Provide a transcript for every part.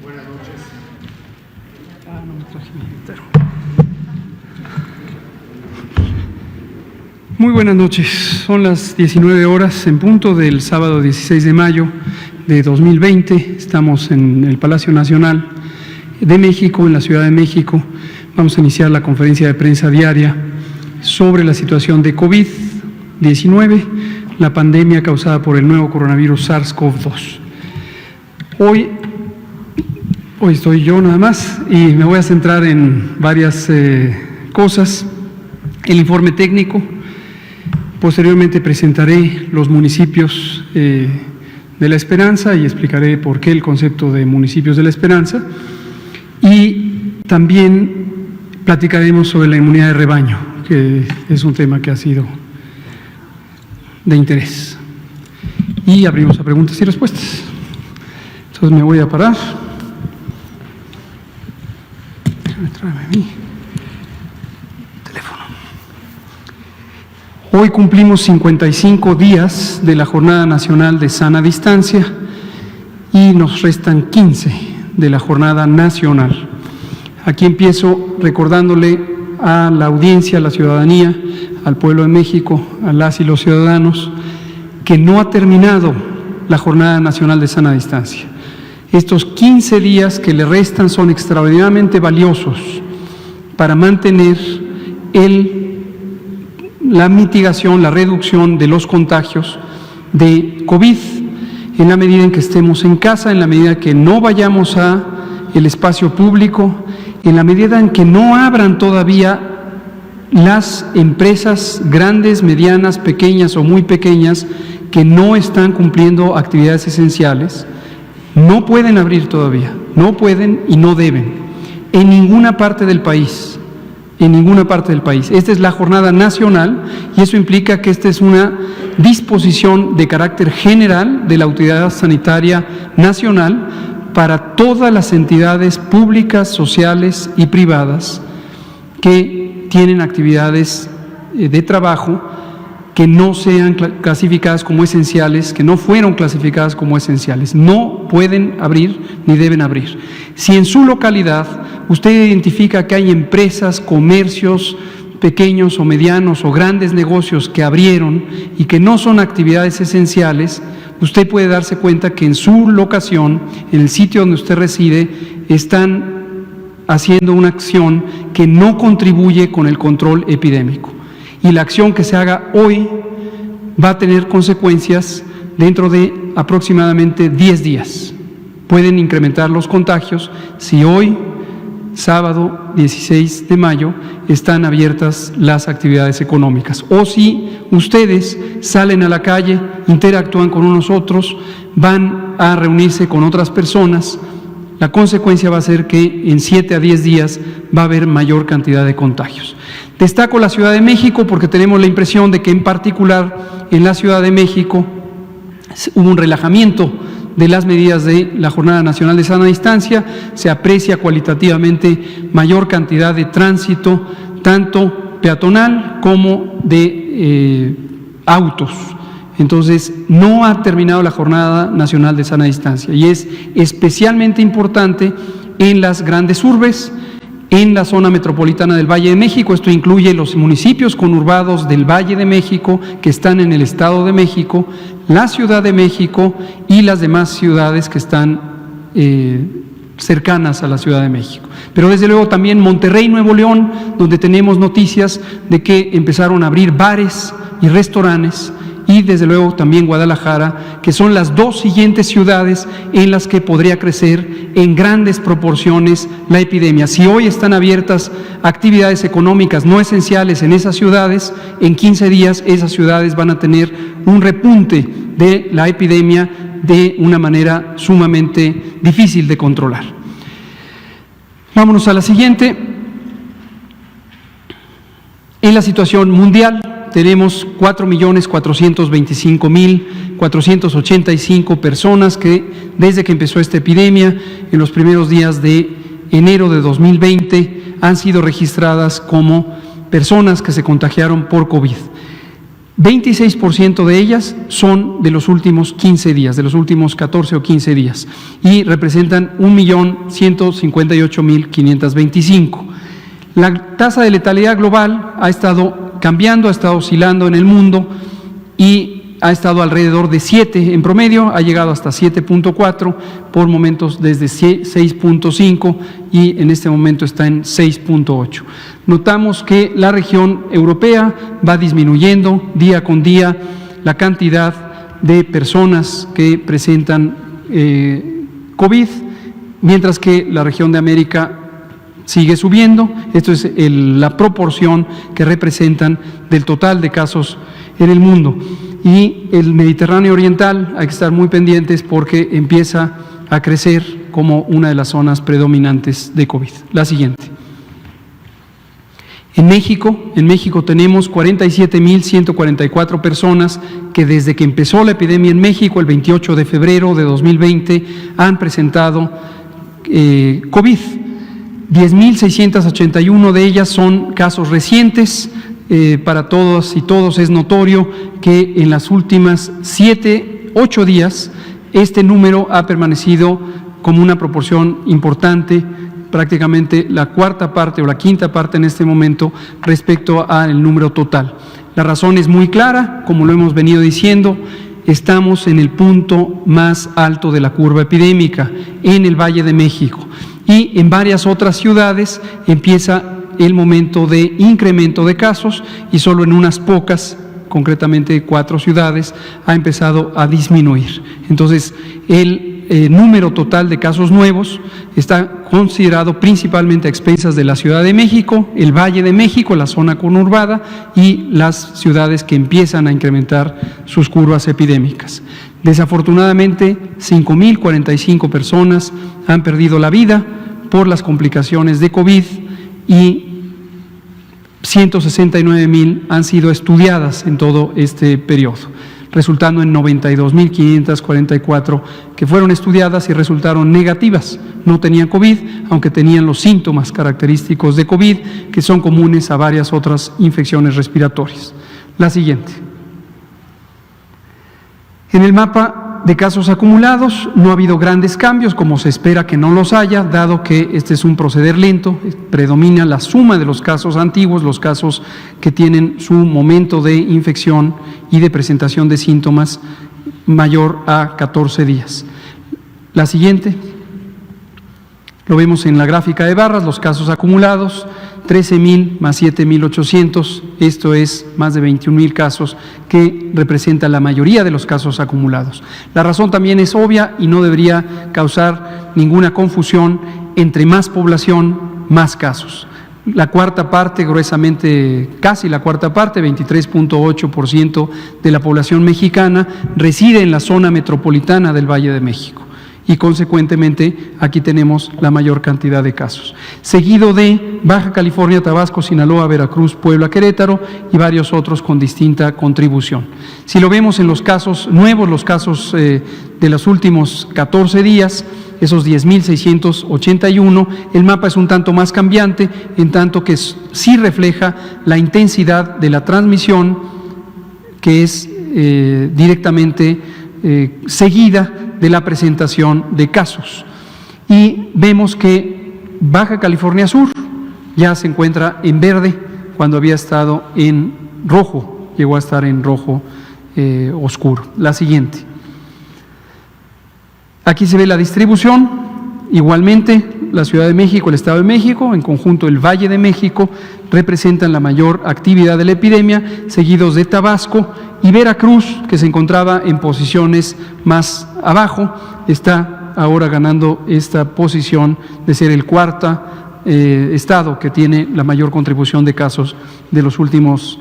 Buenas noches. No me traje mi entero. Muy buenas noches. Son las 19 horas en punto del sábado 16 de mayo de 2020. Estamos en el Palacio Nacional de México, en la Ciudad de México. Vamos a iniciar la conferencia de prensa diaria sobre la situación de COVID-19, la pandemia causada por el nuevo coronavirus SARS-CoV-2. Hoy estoy yo nada más y me voy a centrar en varias cosas. El informe técnico, posteriormente presentaré los municipios de la Esperanza y explicaré por qué el concepto de municipios de la Esperanza, y también platicaremos sobre la inmunidad de rebaño, que es un tema que ha sido de interés, y abrimos a preguntas y respuestas. Entonces me voy a parar. Tráeme mi teléfono. Hoy cumplimos 55 días de la Jornada Nacional de Sana Distancia y nos restan 15 de la Jornada Nacional. Aquí empiezo recordándole a la audiencia, a la ciudadanía, al pueblo de México, a las y los ciudadanos, que no ha terminado la Jornada Nacional de Sana Distancia. Estos 15 días que le restan son extraordinariamente valiosos para mantener la mitigación, la reducción de los contagios de COVID, en la medida en que estemos en casa, en la medida que no vayamos a el espacio público, en la medida en que no abran todavía las empresas grandes, medianas, pequeñas o muy pequeñas que no están cumpliendo actividades esenciales. No pueden abrir todavía, no pueden y no deben, en ninguna parte del país, en ninguna parte del país. Esta es la jornada nacional y eso implica que esta es una disposición de carácter general de la Autoridad Sanitaria Nacional para todas las entidades públicas, sociales y privadas que tienen actividades de trabajo que no sean clasificadas como esenciales, que no fueron clasificadas como esenciales. No pueden abrir ni deben abrir. Si en su localidad usted identifica que hay empresas, comercios pequeños o medianos o grandes negocios que abrieron y que no son actividades esenciales, usted puede darse cuenta que en su locación, en el sitio donde usted reside, están haciendo una acción que no contribuye con el control epidémico. Y la acción que se haga hoy va a tener consecuencias dentro de aproximadamente 10 días. Pueden incrementar los contagios si hoy, sábado 16 de mayo, están abiertas las actividades económicas. O si ustedes salen a la calle, interactúan con unos otros, van a reunirse con otras personas, la consecuencia va a ser que en 7 a 10 días va a haber mayor cantidad de contagios. Destaco la Ciudad de México porque tenemos la impresión de que en particular en la Ciudad de México hubo un relajamiento de las medidas de la Jornada Nacional de Sana Distancia, se aprecia cualitativamente mayor cantidad de tránsito, tanto peatonal como de autos. Entonces, no ha terminado la Jornada Nacional de Sana Distancia y es especialmente importante en las grandes urbes, en la zona metropolitana del Valle de México. Esto incluye los municipios conurbados del Valle de México que están en el Estado de México, la Ciudad de México y las demás ciudades que están cercanas a la Ciudad de México. Pero desde luego también Monterrey, Nuevo León, donde tenemos noticias de que empezaron a abrir bares y restaurantes, y desde luego también Guadalajara, que son las dos siguientes ciudades en las que podría crecer en grandes proporciones la epidemia. Si hoy están abiertas actividades económicas no esenciales en esas ciudades, en 15 días esas ciudades van a tener un repunte de la epidemia de una manera sumamente difícil de controlar. Vámonos a la siguiente. En la situación mundial, tenemos 4.425.485 personas que desde que empezó esta epidemia, en los primeros días de enero de 2020, han sido registradas como personas que se contagiaron por COVID. 26% de ellas son de los últimos 15 días, de los últimos 14 o 15 días, y representan 1.158.525. La tasa de letalidad global ha estado cambiando, ha estado oscilando en el mundo y ha estado alrededor de 7 en promedio, ha llegado hasta 7.4, por momentos desde 6.5 y en este momento está en 6.8. Notamos que la región europea va disminuyendo día con día la cantidad de personas que presentan COVID, mientras que la región de América sigue subiendo. Esto es la proporción que representan del total de casos en el mundo. Y el Mediterráneo Oriental, hay que estar muy pendientes porque empieza a crecer como una de las zonas predominantes de COVID. La siguiente. En México tenemos 47.144 personas que desde que empezó la epidemia en México, el 28 de febrero de 2020, han presentado COVID. 10.681 de ellas son casos recientes. Para todos y todos es notorio que en las últimas 8 días este número ha permanecido como una proporción importante, prácticamente la cuarta parte o la quinta parte en este momento respecto al número total. La razón es muy clara, como lo hemos venido diciendo, estamos en el punto más alto de la curva epidémica, en el Valle de México, y en varias otras ciudades empieza el momento de incremento de casos y solo en unas pocas, concretamente 4 ciudades, ha empezado a disminuir. Entonces, el número total de casos nuevos está considerado principalmente a expensas de la Ciudad de México, el Valle de México, la zona conurbada y las ciudades que empiezan a incrementar sus curvas epidémicas. Desafortunadamente, 5.045 personas han perdido la vida por las complicaciones de COVID y 169.000 han sido estudiadas en todo este periodo, resultando en 92.544 que fueron estudiadas y resultaron negativas. No tenían COVID, aunque tenían los síntomas característicos de COVID, que son comunes a varias otras infecciones respiratorias. La siguiente. En el mapa de casos acumulados no ha habido grandes cambios, como se espera que no los haya, dado que este es un proceder lento, predomina la suma de los casos antiguos, los casos que tienen su momento de infección y de presentación de síntomas mayor a 14 días. La siguiente, lo vemos en la gráfica de barras, los casos acumulados, 13.000 más 7.800, esto es más de 21.000 casos que representa la mayoría de los casos acumulados. La razón también es obvia y no debería causar ninguna confusión: entre más población, más casos. La cuarta parte, gruesamente casi la cuarta parte, 23.8% de la población mexicana reside en la zona metropolitana del Valle de México. Y consecuentemente aquí tenemos la mayor cantidad de casos, seguido de Baja California, Tabasco, Sinaloa, Veracruz, Puebla, Querétaro y varios otros con distinta contribución. Si lo vemos en los casos nuevos, los casos de los últimos 14 días, esos 10.681, el mapa es un tanto más cambiante, en tanto que sí refleja la intensidad de la transmisión, que es directamente seguida de la presentación de casos. Y vemos que Baja California Sur ya se encuentra en verde cuando había estado en rojo, llegó a estar en rojo oscuro. La siguiente. Aquí se ve la distribución, igualmente la Ciudad de México, el Estado de México, en conjunto el Valle de México, representan la mayor actividad de la epidemia, seguidos de Tabasco y Veracruz, que se encontraba en posiciones más abajo, está ahora ganando esta posición de ser el cuarto estado que tiene la mayor contribución de casos de los últimos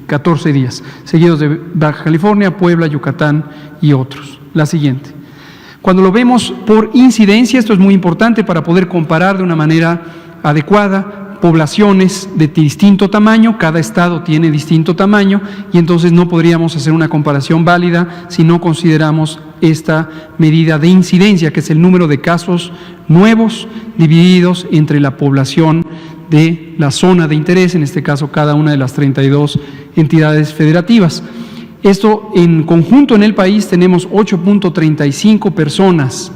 14 días, seguidos de Baja California, Puebla, Yucatán y otros. La siguiente. Cuando lo vemos por incidencia, esto es muy importante para poder comparar de una manera adecuada poblaciones de distinto tamaño, cada estado tiene distinto tamaño y entonces no podríamos hacer una comparación válida si no consideramos esta medida de incidencia, que es el número de casos nuevos divididos entre la población de la zona de interés, en este caso cada una de las 32 entidades federativas. Esto en conjunto en el país tenemos 8.35 personas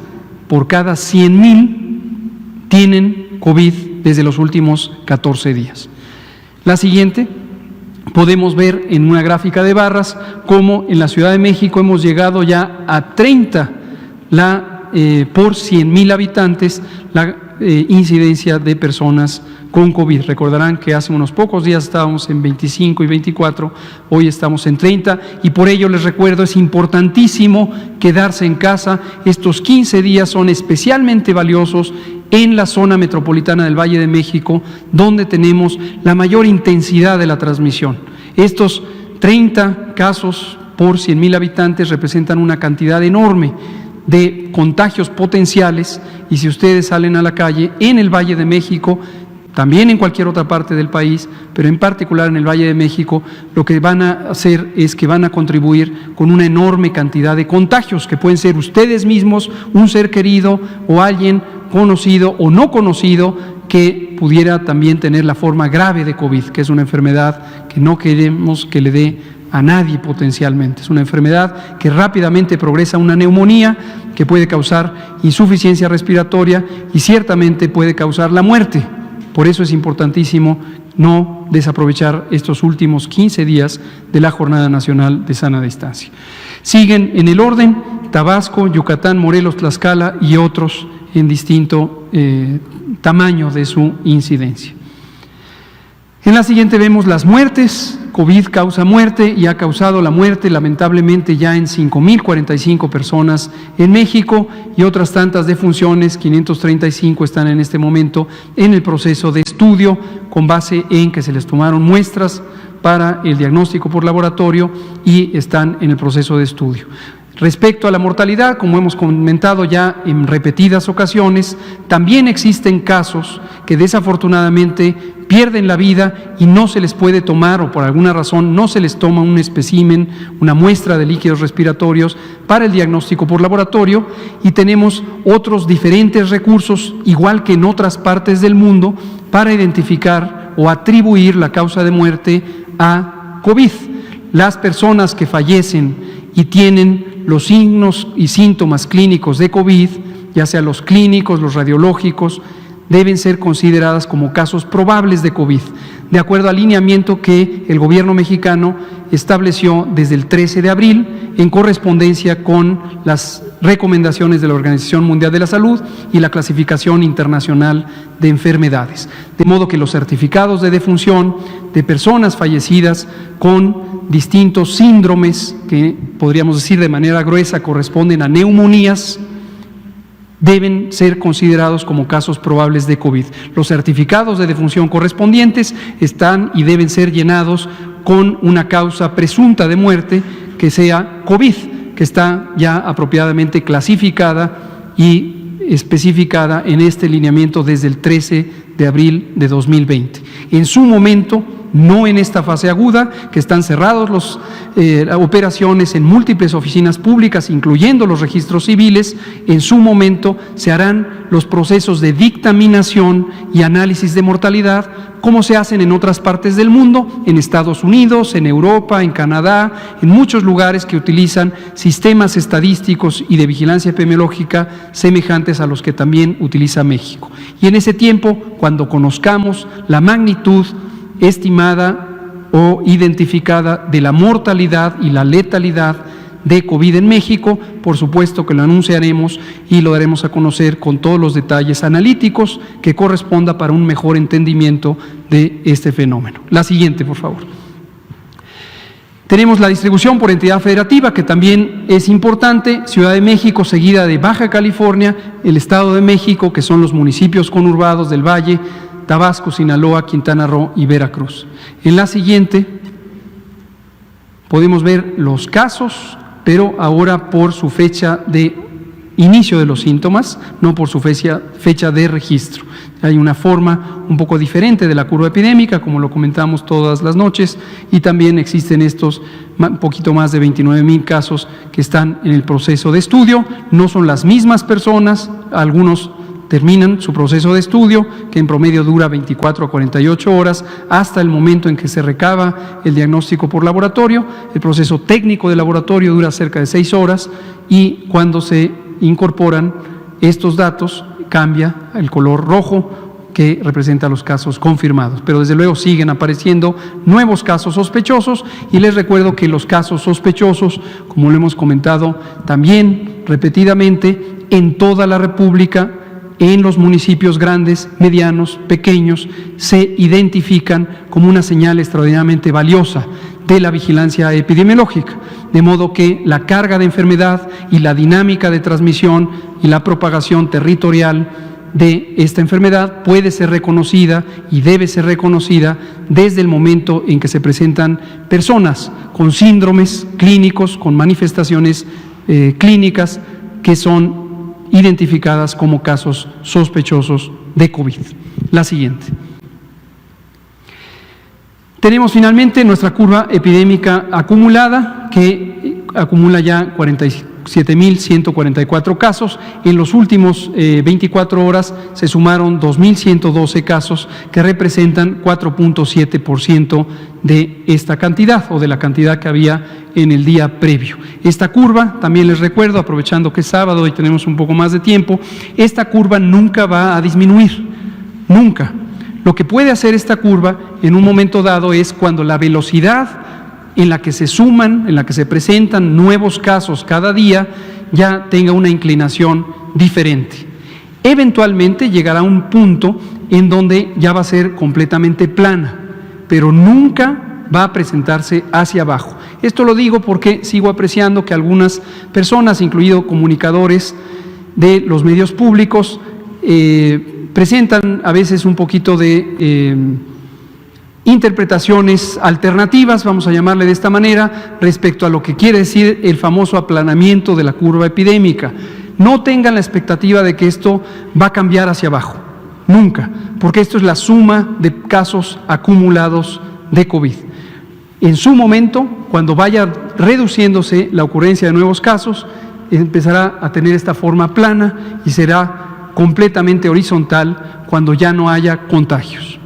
por cada 100,000 tienen COVID desde los últimos 14 días. La siguiente, podemos ver en una gráfica de barras cómo en la Ciudad de México hemos llegado ya a 30 por 100,000 habitantes la incidencia de personas con COVID. Recordarán que hace unos pocos días estábamos en 25 y 24, hoy estamos en 30 y por ello les recuerdo, es importantísimo quedarse en casa. Estos 15 días son especialmente valiosos en la zona metropolitana del Valle de México, donde tenemos la mayor intensidad de la transmisión. Estos 30 casos por 100,000 habitantes representan una cantidad enorme de contagios potenciales y si ustedes salen a la calle en el Valle de México, también en cualquier otra parte del país, pero en particular en el Valle de México, lo que van a hacer es que van a contribuir con una enorme cantidad de contagios, que pueden ser ustedes mismos, un ser querido o alguien conocido o no conocido que pudiera también tener la forma grave de COVID, que es una enfermedad que no queremos que le dé a nadie potencialmente. Es una enfermedad que rápidamente progresa a una neumonía, que puede causar insuficiencia respiratoria y ciertamente puede causar la muerte. Por eso es importantísimo no desaprovechar estos últimos 15 días de la Jornada Nacional de Sana Distancia. Siguen en el orden Tabasco, Yucatán, Morelos, Tlaxcala y otros en distinto tamaño de su incidencia. En la siguiente vemos las muertes. COVID causa muerte y ha causado la muerte lamentablemente ya en 5,045 personas en México y otras tantas defunciones, 535 están en este momento en el proceso de estudio con base en que se les tomaron muestras para el diagnóstico por laboratorio y están en el proceso de estudio. Respecto a la mortalidad, como hemos comentado ya en repetidas ocasiones, también existen casos que desafortunadamente pierden la vida y no se les puede tomar o por alguna razón no se les toma un espécimen, una muestra de líquidos respiratorios para el diagnóstico por laboratorio y tenemos otros diferentes recursos, igual que en otras partes del mundo, para identificar o atribuir la causa de muerte a COVID. Las personas que fallecen y tienen los signos y síntomas clínicos de COVID, ya sea los clínicos, los radiológicos, deben ser consideradas como casos probables de COVID, de acuerdo al lineamiento que el gobierno mexicano estableció desde el 13 de abril en correspondencia con las recomendaciones de la Organización Mundial de la Salud y la Clasificación Internacional de Enfermedades. De modo que los certificados de defunción de personas fallecidas con distintos síndromes que podríamos decir de manera gruesa corresponden a neumonías deben ser considerados como casos probables de COVID. Los certificados de defunción correspondientes están y deben ser llenados con una causa presunta de muerte que sea COVID, que está ya apropiadamente clasificada y especificada en este lineamiento desde el 13 de abril de 2020. En su momento, no en esta fase aguda, que están cerrados las operaciones en múltiples oficinas públicas, incluyendo los registros civiles, en su momento se harán los procesos de dictaminación y análisis de mortalidad, como se hacen en otras partes del mundo, en Estados Unidos, en Europa, en Canadá, en muchos lugares que utilizan sistemas estadísticos y de vigilancia epidemiológica semejantes a los que también utiliza México. Y en ese tiempo, cuando conozcamos la magnitud estimada o identificada de la mortalidad y la letalidad de COVID en México, por supuesto que lo anunciaremos y lo daremos a conocer con todos los detalles analíticos que corresponda para un mejor entendimiento de este fenómeno. La siguiente, por favor. Tenemos la distribución por entidad federativa, que también es importante. Ciudad de México, seguida de Baja California, el Estado de México, que son los municipios conurbados del Valle, Tabasco, Sinaloa, Quintana Roo y Veracruz. En la siguiente podemos ver los casos, pero ahora por su fecha de inicio de los síntomas, no por su fecha de registro. Hay una forma un poco diferente de la curva epidémica, como lo comentamos todas las noches, y también existen estos un poquito más de 29,000 casos que están en el proceso de estudio. No son las mismas personas, algunos terminan su proceso de estudio, que en promedio dura 24 a 48 horas, hasta el momento en que se recaba el diagnóstico por laboratorio. El proceso técnico de laboratorio dura cerca de 6 horas y cuando se incorporan estos datos cambia el color rojo que representa los casos confirmados. Pero desde luego siguen apareciendo nuevos casos sospechosos y les recuerdo que los casos sospechosos, como lo hemos comentado también repetidamente, en toda la República, en los municipios grandes, medianos, pequeños, se identifican como una señal extraordinariamente valiosa de la vigilancia epidemiológica, de modo que la carga de enfermedad y la dinámica de transmisión y la propagación territorial de esta enfermedad puede ser reconocida y debe ser reconocida desde el momento en que se presentan personas con síndromes clínicos, con manifestaciones clínicas que son identificadas como casos sospechosos de COVID. La siguiente. Tenemos finalmente nuestra curva epidémica acumulada, que acumula ya 47,144 casos. En los últimos 24 horas se sumaron 2,112 casos que representan 4.7% de esta cantidad o de la cantidad que había en el día previo. Esta curva, también les recuerdo, aprovechando que es sábado y tenemos un poco más de tiempo, esta curva nunca va a disminuir, nunca. Lo que puede hacer esta curva en un momento dado es cuando la velocidad en la que se suman, en la que se presentan nuevos casos cada día, ya tenga una inclinación diferente. Eventualmente llegará un punto en donde ya va a ser completamente plana, pero nunca va a presentarse hacia abajo. Esto lo digo porque sigo apreciando que algunas personas, incluidos comunicadores de los medios públicos, presentan a veces un poquito de interpretaciones alternativas, vamos a llamarle de esta manera, respecto a lo que quiere decir el famoso aplanamiento de la curva epidémica. No tengan la expectativa de que esto va a cambiar hacia abajo, nunca, porque esto es la suma de casos acumulados de COVID. En su momento, cuando vaya reduciéndose la ocurrencia de nuevos casos, empezará a tener esta forma plana y será completamente horizontal cuando ya no haya contagios.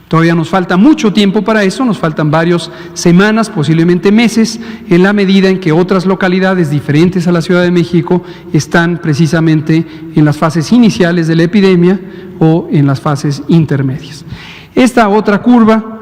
Todavía nos falta mucho tiempo para eso, nos faltan varias semanas, posiblemente meses, en la medida en que otras localidades diferentes a la Ciudad de México están precisamente en las fases iniciales de la epidemia o en las fases intermedias. Esta otra curva,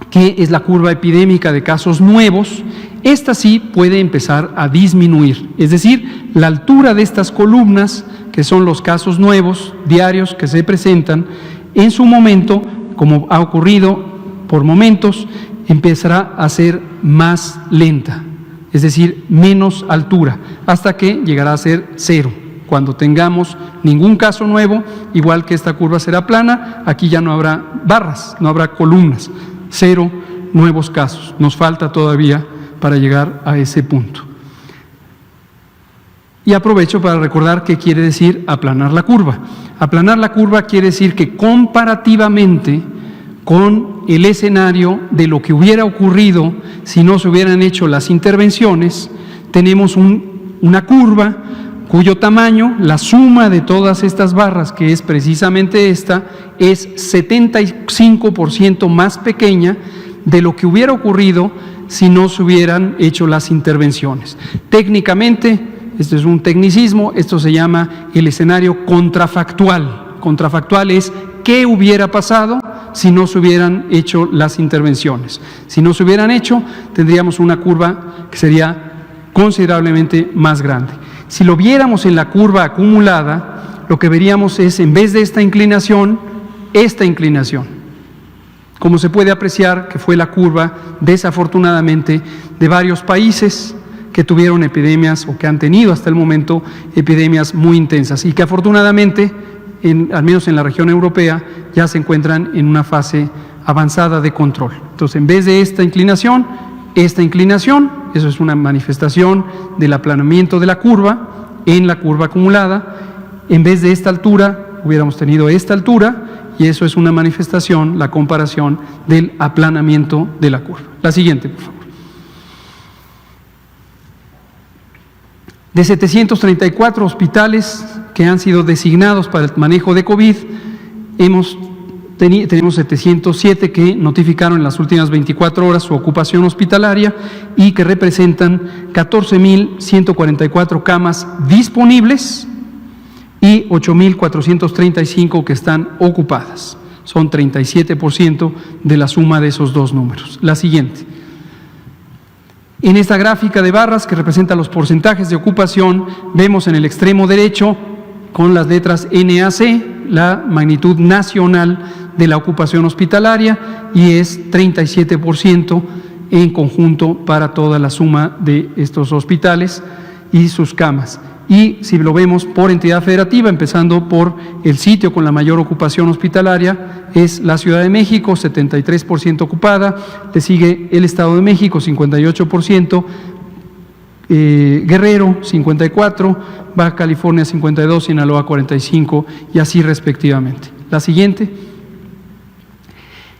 que es la curva epidémica de casos nuevos, esta sí puede empezar a disminuir, es decir, la altura de estas columnas, que son los casos nuevos diarios que se presentan, en su momento, como ha ocurrido por momentos, empezará a ser más lenta, es decir, menos altura, hasta que llegará a ser cero. Cuando tengamos ningún caso nuevo, igual que esta curva será plana, aquí ya no habrá barras, no habrá columnas, cero nuevos casos. Nos falta todavía para llegar a ese punto. Y aprovecho para recordar qué quiere decir aplanar la curva. Aplanar la curva quiere decir que comparativamente con el escenario de lo que hubiera ocurrido si no se hubieran hecho las intervenciones, tenemos una curva cuyo tamaño, la suma de todas estas barras, que es precisamente esta, es 75% más pequeña de lo que hubiera ocurrido si no se hubieran hecho las intervenciones. Técnicamente, esto es un tecnicismo, esto se llama el escenario contrafactual. Contrafactual es qué hubiera pasado si no se hubieran hecho las intervenciones. Si no se hubieran hecho, tendríamos una curva que sería considerablemente más grande. Si lo viéramos en la curva acumulada, lo que veríamos es, en vez de esta inclinación, esta inclinación. Como se puede apreciar, que fue la curva, desafortunadamente, de varios países que tuvieron epidemias o que han tenido hasta el momento epidemias muy intensas y que afortunadamente, al menos en la región europea, ya se encuentran en una fase avanzada de control. Entonces, en vez de esta inclinación, eso es una manifestación del aplanamiento de la curva en la curva acumulada. En vez de esta altura, hubiéramos tenido esta altura, y eso es una manifestación, la comparación del aplanamiento de la curva. La siguiente, por favor. De 734 hospitales que han sido designados para el manejo de COVID, tenemos 707 que notificaron en las últimas 24 horas su ocupación hospitalaria y que representan 14.144 camas disponibles y 8.435 que están ocupadas. Son 37% de la suma de esos dos números. La siguiente. En esta gráfica de barras que representa los porcentajes de ocupación, vemos en el extremo derecho con las letras NAC la magnitud nacional de la ocupación hospitalaria y es 37% en conjunto para toda la suma de estos hospitales y sus camas. Y si lo vemos por entidad federativa, empezando por el sitio con la mayor ocupación hospitalaria, es la Ciudad de México, 73% ocupada, le sigue el Estado de México, 58%, Guerrero, 54%, Baja California, 52%, Sinaloa, 45%, y así respectivamente. La siguiente.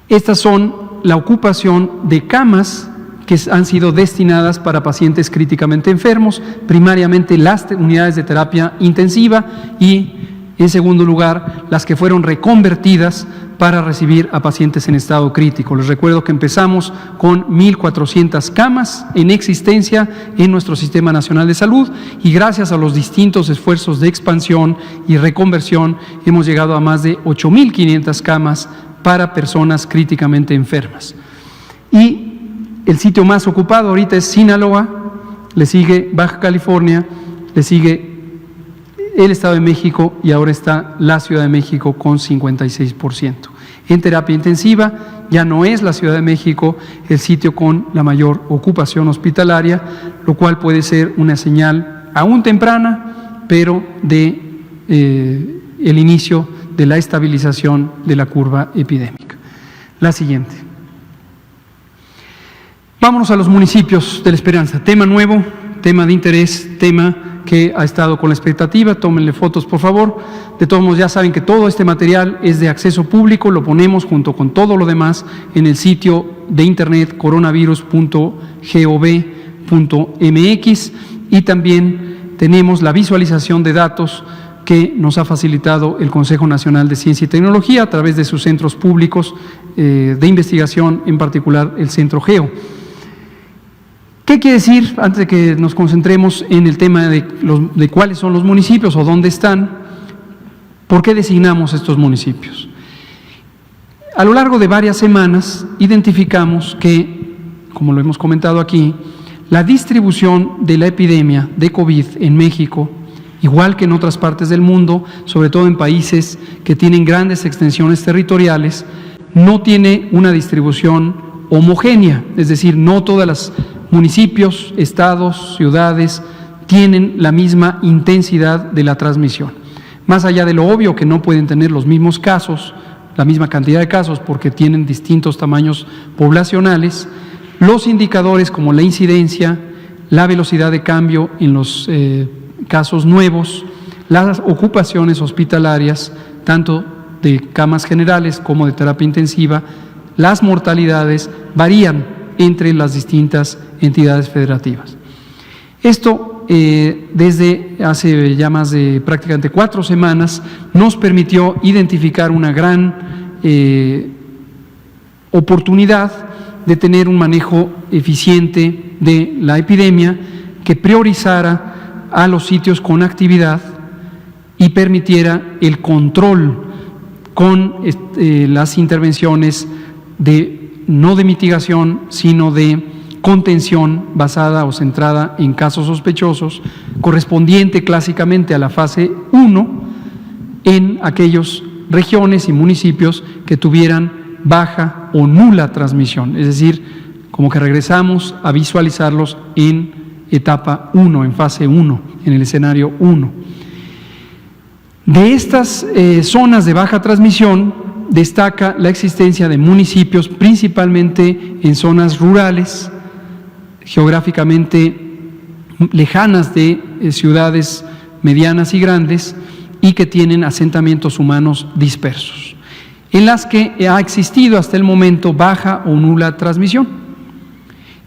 Estas son la ocupación de camas que han sido destinadas para pacientes críticamente enfermos, primariamente las unidades de terapia intensiva y, en segundo lugar, las que fueron reconvertidas para recibir a pacientes en estado crítico. Les recuerdo que empezamos con 1.400 camas en existencia en nuestro Sistema Nacional de Salud y gracias a los distintos esfuerzos de expansión y reconversión hemos llegado a más de 8.500 camas para personas críticamente enfermas. Y el sitio más ocupado ahorita es Sinaloa, le sigue Baja California, le sigue el Estado de México y ahora está la Ciudad de México con 56%. En terapia intensiva ya no es la Ciudad de México el sitio con la mayor ocupación hospitalaria, lo cual puede ser una señal aún temprana, pero de el inicio de la estabilización de la curva epidémica. La siguiente. Vámonos a los municipios de La Esperanza. Tema nuevo, tema de interés, tema que ha estado con la expectativa. Tómenle fotos, por favor. De todos modos, ya saben que todo este material es de acceso público. Lo ponemos junto con todo lo demás en el sitio de internet coronavirus.gov.mx y también tenemos la visualización de datos que nos ha facilitado el Consejo Nacional de Ciencia y Tecnología a través de sus centros públicos de investigación, en particular el Centro Geo. ¿Qué quiere decir, antes de que nos concentremos en el tema de cuáles son los municipios o dónde están, por qué designamos estos municipios? A lo largo de varias semanas identificamos que, como lo hemos comentado aquí, la distribución de la epidemia de COVID en México, igual que en otras partes del mundo, sobre todo en países que tienen grandes extensiones territoriales, no tiene una distribución homogénea, es decir, no todas las municipios, estados, ciudades tienen la misma intensidad de la transmisión. Más allá de lo obvio que no pueden tener los mismos casos, la misma cantidad de casos porque tienen distintos tamaños poblacionales, los indicadores como la incidencia, la velocidad de cambio en los casos nuevos, las ocupaciones hospitalarias, tanto de camas generales como de terapia intensiva, las mortalidades varían entre las distintas entidades federativas. Esto, desde hace ya más de prácticamente 4 semanas, nos permitió identificar una gran oportunidad de tener un manejo eficiente de la epidemia que priorizara a los sitios con actividad y permitiera el control con las intervenciones no de mitigación, sino de contención basada o centrada en casos sospechosos, correspondiente clásicamente a la fase 1 en aquellas regiones y municipios que tuvieran baja o nula transmisión, es decir, como que regresamos a visualizarlos en etapa 1, en fase 1, en el escenario 1. De estas zonas de baja transmisión, destaca la existencia de municipios principalmente en zonas rurales, geográficamente lejanas de ciudades medianas y grandes, y que tienen asentamientos humanos dispersos, en las que ha existido hasta el momento baja o nula transmisión.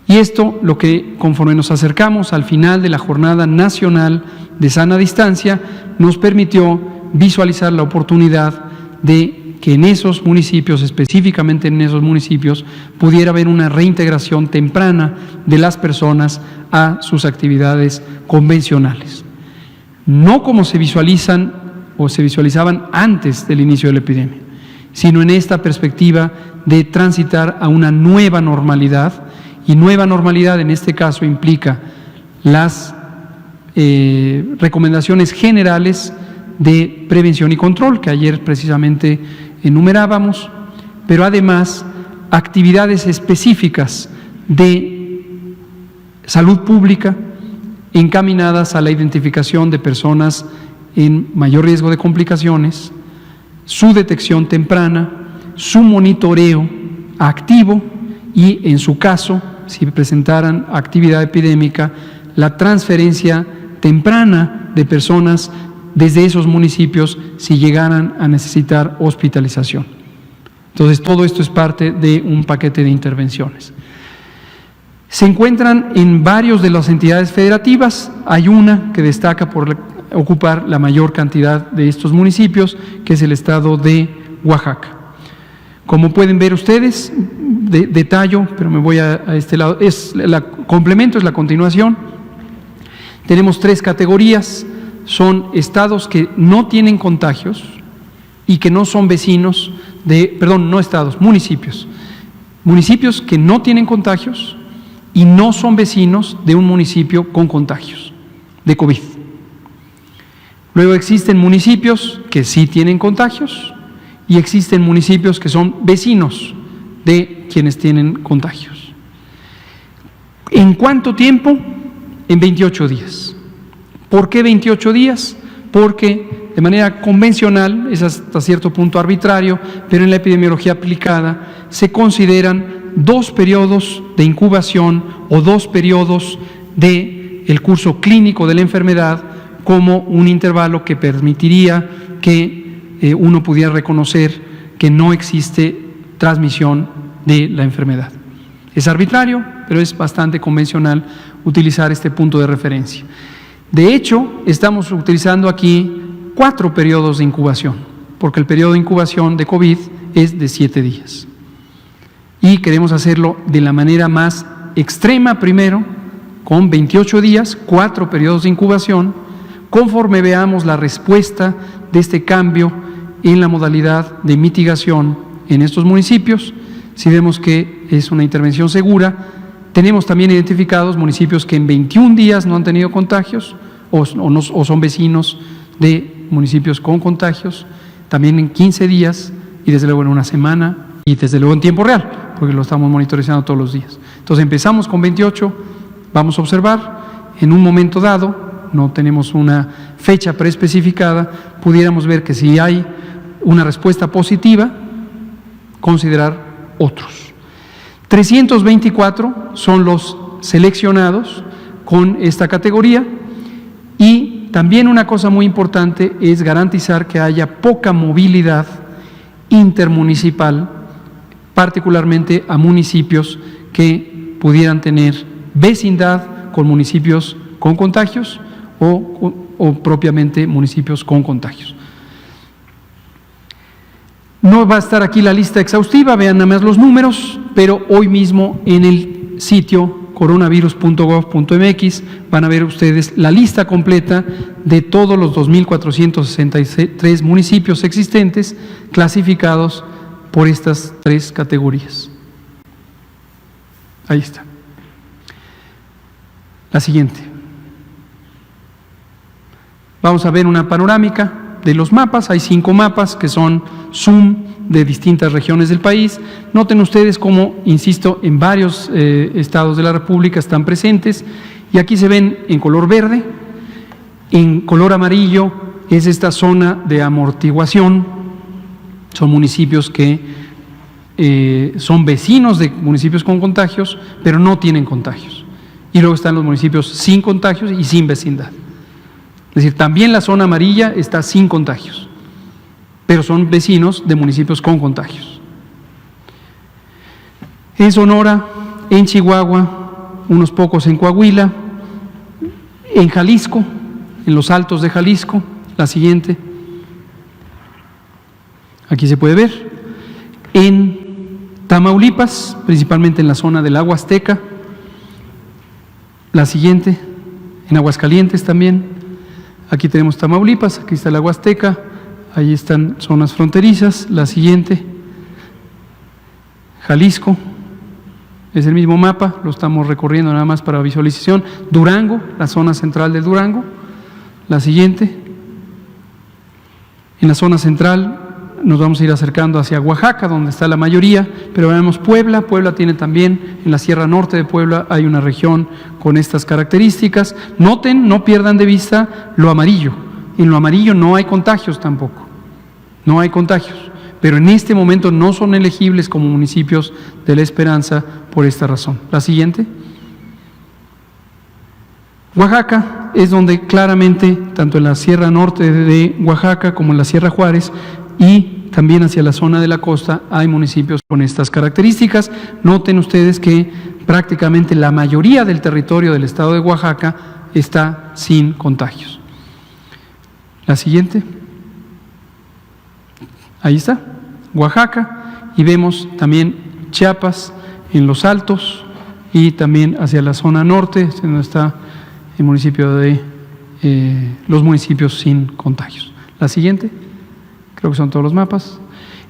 Y esto, lo que conforme nos acercamos al final de la Jornada Nacional de Sana Distancia, nos permitió visualizar la oportunidad de que en esos municipios, específicamente en esos municipios, pudiera haber una reintegración temprana de las personas a sus actividades convencionales. No como se visualizan o se visualizaban antes del inicio de la epidemia, sino en esta perspectiva de transitar a una nueva normalidad, y nueva normalidad en este caso implica las recomendaciones generales de prevención y control, que ayer precisamente enumerábamos, pero además actividades específicas de salud pública encaminadas a la identificación de personas en mayor riesgo de complicaciones, su detección temprana, su monitoreo activo y, en su caso, si presentaran actividad epidémica, la transferencia temprana de personas desde esos municipios si llegaran a necesitar hospitalización. Entonces, todo esto es parte de un paquete de intervenciones. Se encuentran en varios de las entidades federativas. Hay una que destaca por ocupar la mayor cantidad de estos municipios, que es el estado de Oaxaca. Como pueden ver ustedes, detallo, pero me voy a este lado, complemento, es la continuación. Tenemos 3 categorías, son estados que no tienen contagios y que no son vecinos de, no estados, municipios. Municipios que no tienen contagios y no son vecinos de un municipio con contagios de COVID. Luego existen municipios que sí tienen contagios y existen municipios que son vecinos de quienes tienen contagios. ¿En cuánto tiempo? En 28 días. ¿Por qué 28 días? Porque de manera convencional, es hasta cierto punto arbitrario, pero en la epidemiología aplicada se consideran 2 periodos de incubación o 2 periodos del curso clínico de la enfermedad como un intervalo que permitiría que uno pudiera reconocer que no existe transmisión de la enfermedad. Es arbitrario, pero es bastante convencional utilizar este punto de referencia. De hecho, estamos utilizando aquí 4 periodos de incubación, porque el periodo de incubación de COVID es de 7 días. Y queremos hacerlo de la manera más extrema primero, con 28 días, 4 periodos de incubación, conforme veamos la respuesta de este cambio en la modalidad de mitigación en estos municipios. Si vemos que es una intervención segura, tenemos también identificados municipios que en 21 días no han tenido contagios o son vecinos de municipios con contagios, también en 15 días y desde luego en una semana y desde luego en tiempo real, porque lo estamos monitorizando todos los días. Entonces empezamos con 28, vamos a observar, en un momento dado, no tenemos una fecha preespecificada, pudiéramos ver que si hay una respuesta positiva, considerar otros. 324 son los seleccionados con esta categoría y también una cosa muy importante es garantizar que haya poca movilidad intermunicipal, particularmente a municipios que pudieran tener vecindad con municipios con contagios o propiamente municipios con contagios. No va a estar aquí la lista exhaustiva, vean nada más los números, pero hoy mismo en el sitio coronavirus.gov.mx van a ver ustedes la lista completa de todos los 2.463 municipios existentes clasificados por estas 3 categorías. Ahí está. La siguiente. Vamos a ver una panorámica de los mapas. Hay 5 mapas que son zoom de distintas regiones del país. Noten ustedes cómo, insisto, en varios estados de la República están presentes y aquí se ven en color verde, en color amarillo es esta zona de amortiguación, son municipios que son vecinos de municipios con contagios, pero no tienen contagios. Y luego están los municipios sin contagios y sin vecindad. Es decir, también la zona amarilla está sin contagios, pero son vecinos de municipios con contagios. En Sonora, en Chihuahua, unos pocos en Coahuila, en Jalisco, en los altos de Jalisco, la siguiente, aquí se puede ver, en Tamaulipas, principalmente en la zona del Agua Azteca, la siguiente, en Aguascalientes también, aquí tenemos Tamaulipas, aquí está el Agua Azteca, ahí están zonas fronterizas, la siguiente, Jalisco, es el mismo mapa, lo estamos recorriendo nada más para visualización. Durango, la zona central de Durango. La siguiente. En la zona central nos vamos a ir acercando hacia Oaxaca, donde está la mayoría, pero vemos Puebla. Puebla tiene también, en la Sierra Norte de Puebla hay una región con estas características. Noten, no pierdan de vista lo amarillo. En lo amarillo no hay contagios tampoco. No hay contagios. Pero en este momento no son elegibles como municipios de La Esperanza por esta razón. La siguiente. Oaxaca es donde claramente, tanto en la Sierra Norte de Oaxaca como en la Sierra Juárez y también hacia la zona de la costa, hay municipios con estas características. Noten ustedes que prácticamente la mayoría del territorio del estado de Oaxaca está sin contagios. La siguiente. Ahí está, Oaxaca, y vemos también Chiapas en los altos y también hacia la zona norte, donde está el municipio de los municipios sin contagios. La siguiente, creo que son todos los mapas.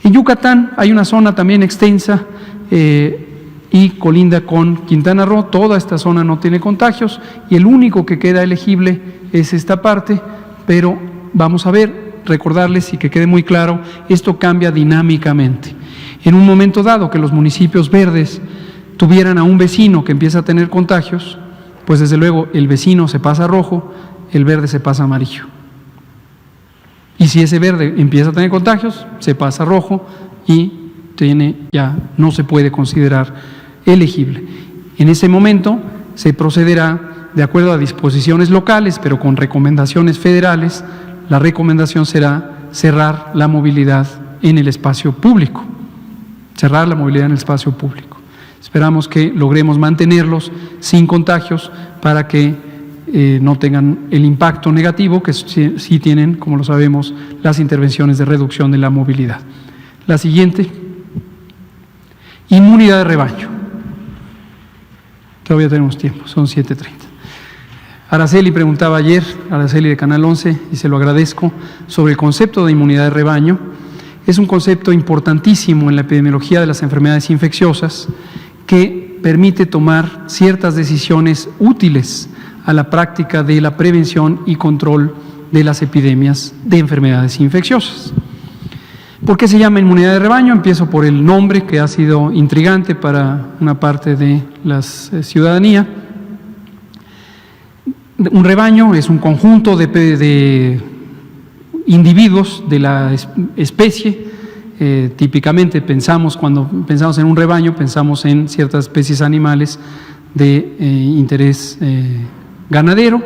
En Yucatán hay una zona también extensa y colinda con Quintana Roo. Toda esta zona no tiene contagios y el único que queda elegible es esta parte, pero vamos a ver. Recordarles y que quede muy claro, esto cambia dinámicamente. En un momento dado que los municipios verdes tuvieran a un vecino que empieza a tener contagios, pues desde luego el vecino se pasa a rojo, el verde se pasa a amarillo. Y si ese verde empieza a tener contagios, se pasa a rojo y ya no se puede considerar elegible. En ese momento se procederá de acuerdo a disposiciones locales, pero con recomendaciones federales. La recomendación será cerrar la movilidad en el espacio público, cerrar la movilidad en el espacio público. Esperamos que logremos mantenerlos sin contagios para que no tengan el impacto negativo que sí tienen, como lo sabemos, las intervenciones de reducción de la movilidad. La siguiente, inmunidad de rebaño. Todavía tenemos tiempo, son 7:30. Araceli preguntaba ayer, Araceli de Canal 11, y se lo agradezco, sobre el concepto de inmunidad de rebaño. Es un concepto importantísimo en la epidemiología de las enfermedades infecciosas que permite tomar ciertas decisiones útiles a la práctica de la prevención y control de las epidemias de enfermedades infecciosas. ¿Por qué se llama inmunidad de rebaño? Empiezo por el nombre, que ha sido intrigante para una parte de la ciudadanía. Un rebaño es un conjunto de individuos de la especie. Típicamente cuando pensamos en un rebaño, pensamos en ciertas especies animales de interés ganadero,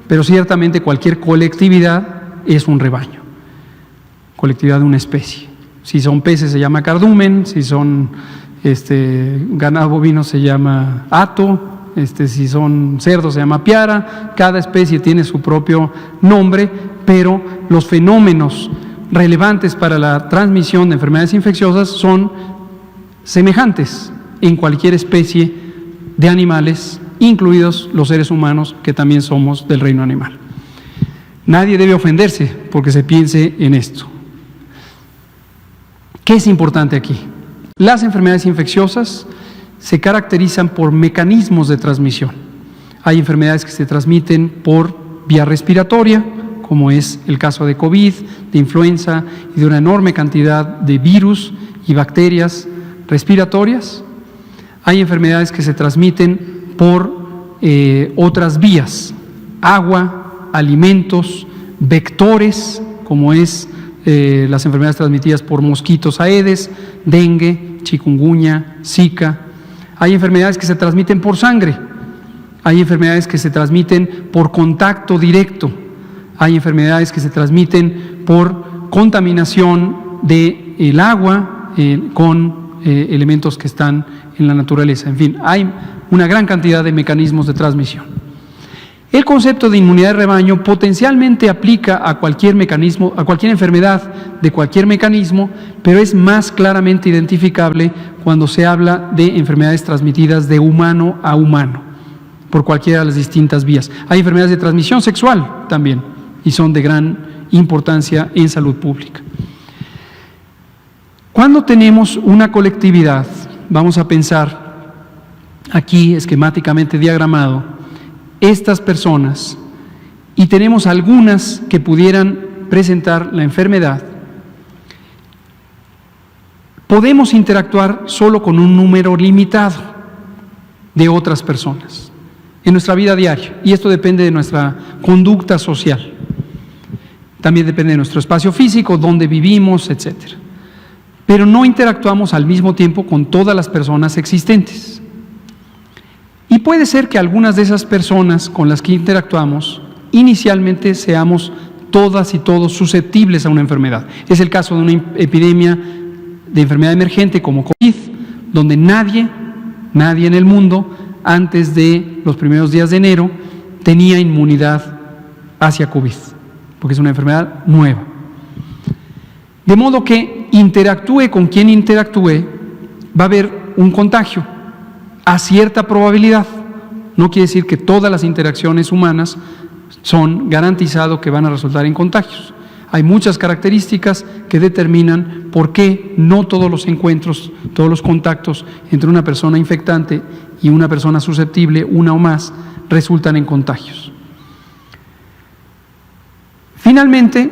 pero ciertamente cualquier colectividad es un rebaño, colectividad de una especie. Si son peces se llama cardumen, si son ganado bovino se llama hato, si son cerdos se llama piara. Cada especie tiene su propio nombre, pero los fenómenos relevantes para la transmisión de enfermedades infecciosas son semejantes en cualquier especie de animales, incluidos los seres humanos, que también somos del reino animal. Nadie debe ofenderse porque se piense en esto. ¿Qué es importante aquí? Las enfermedades infecciosas se caracterizan por mecanismos de transmisión. Hay enfermedades que se transmiten por vía respiratoria, como es el caso de COVID, de influenza y de una enorme cantidad de virus y bacterias respiratorias. Hay enfermedades que se transmiten por otras vías, agua, alimentos, vectores, como es las enfermedades transmitidas por mosquitos aedes, dengue, chikungunya, zika. Hay enfermedades que se transmiten por sangre, hay enfermedades que se transmiten por contacto directo, hay enfermedades que se transmiten por contaminación del agua con elementos que están en la naturaleza. En fin, hay una gran cantidad de mecanismos de transmisión. El concepto de inmunidad de rebaño potencialmente aplica a cualquier mecanismo, a cualquier enfermedad de cualquier mecanismo, pero es más claramente identificable cuando se habla de enfermedades transmitidas de humano a humano, por cualquiera de las distintas vías. Hay enfermedades de transmisión sexual también, y son de gran importancia en salud pública. Cuando tenemos una colectividad, vamos a pensar aquí esquemáticamente diagramado, estas personas, y tenemos algunas que pudieran presentar la enfermedad, podemos interactuar solo con un número limitado de otras personas en nuestra vida diaria, y esto depende de nuestra conducta social. También depende de nuestro espacio físico, dónde vivimos, etc. Pero no interactuamos al mismo tiempo con todas las personas existentes. Y puede ser que algunas de esas personas con las que interactuamos inicialmente seamos todas y todos susceptibles a una enfermedad. Es el caso de una epidemia de enfermedad emergente como COVID, donde nadie en el mundo antes de los primeros días de enero tenía inmunidad hacia COVID, porque es una enfermedad nueva. De modo que interactúe con quien interactúe, va a haber un contagio a cierta probabilidad. No quiere decir que todas las interacciones humanas son garantizado que van a resultar en contagios. Hay muchas características que determinan por qué no todos los encuentros, todos los contactos entre una persona infectante y una persona susceptible, una o más, resultan en contagios. Finalmente,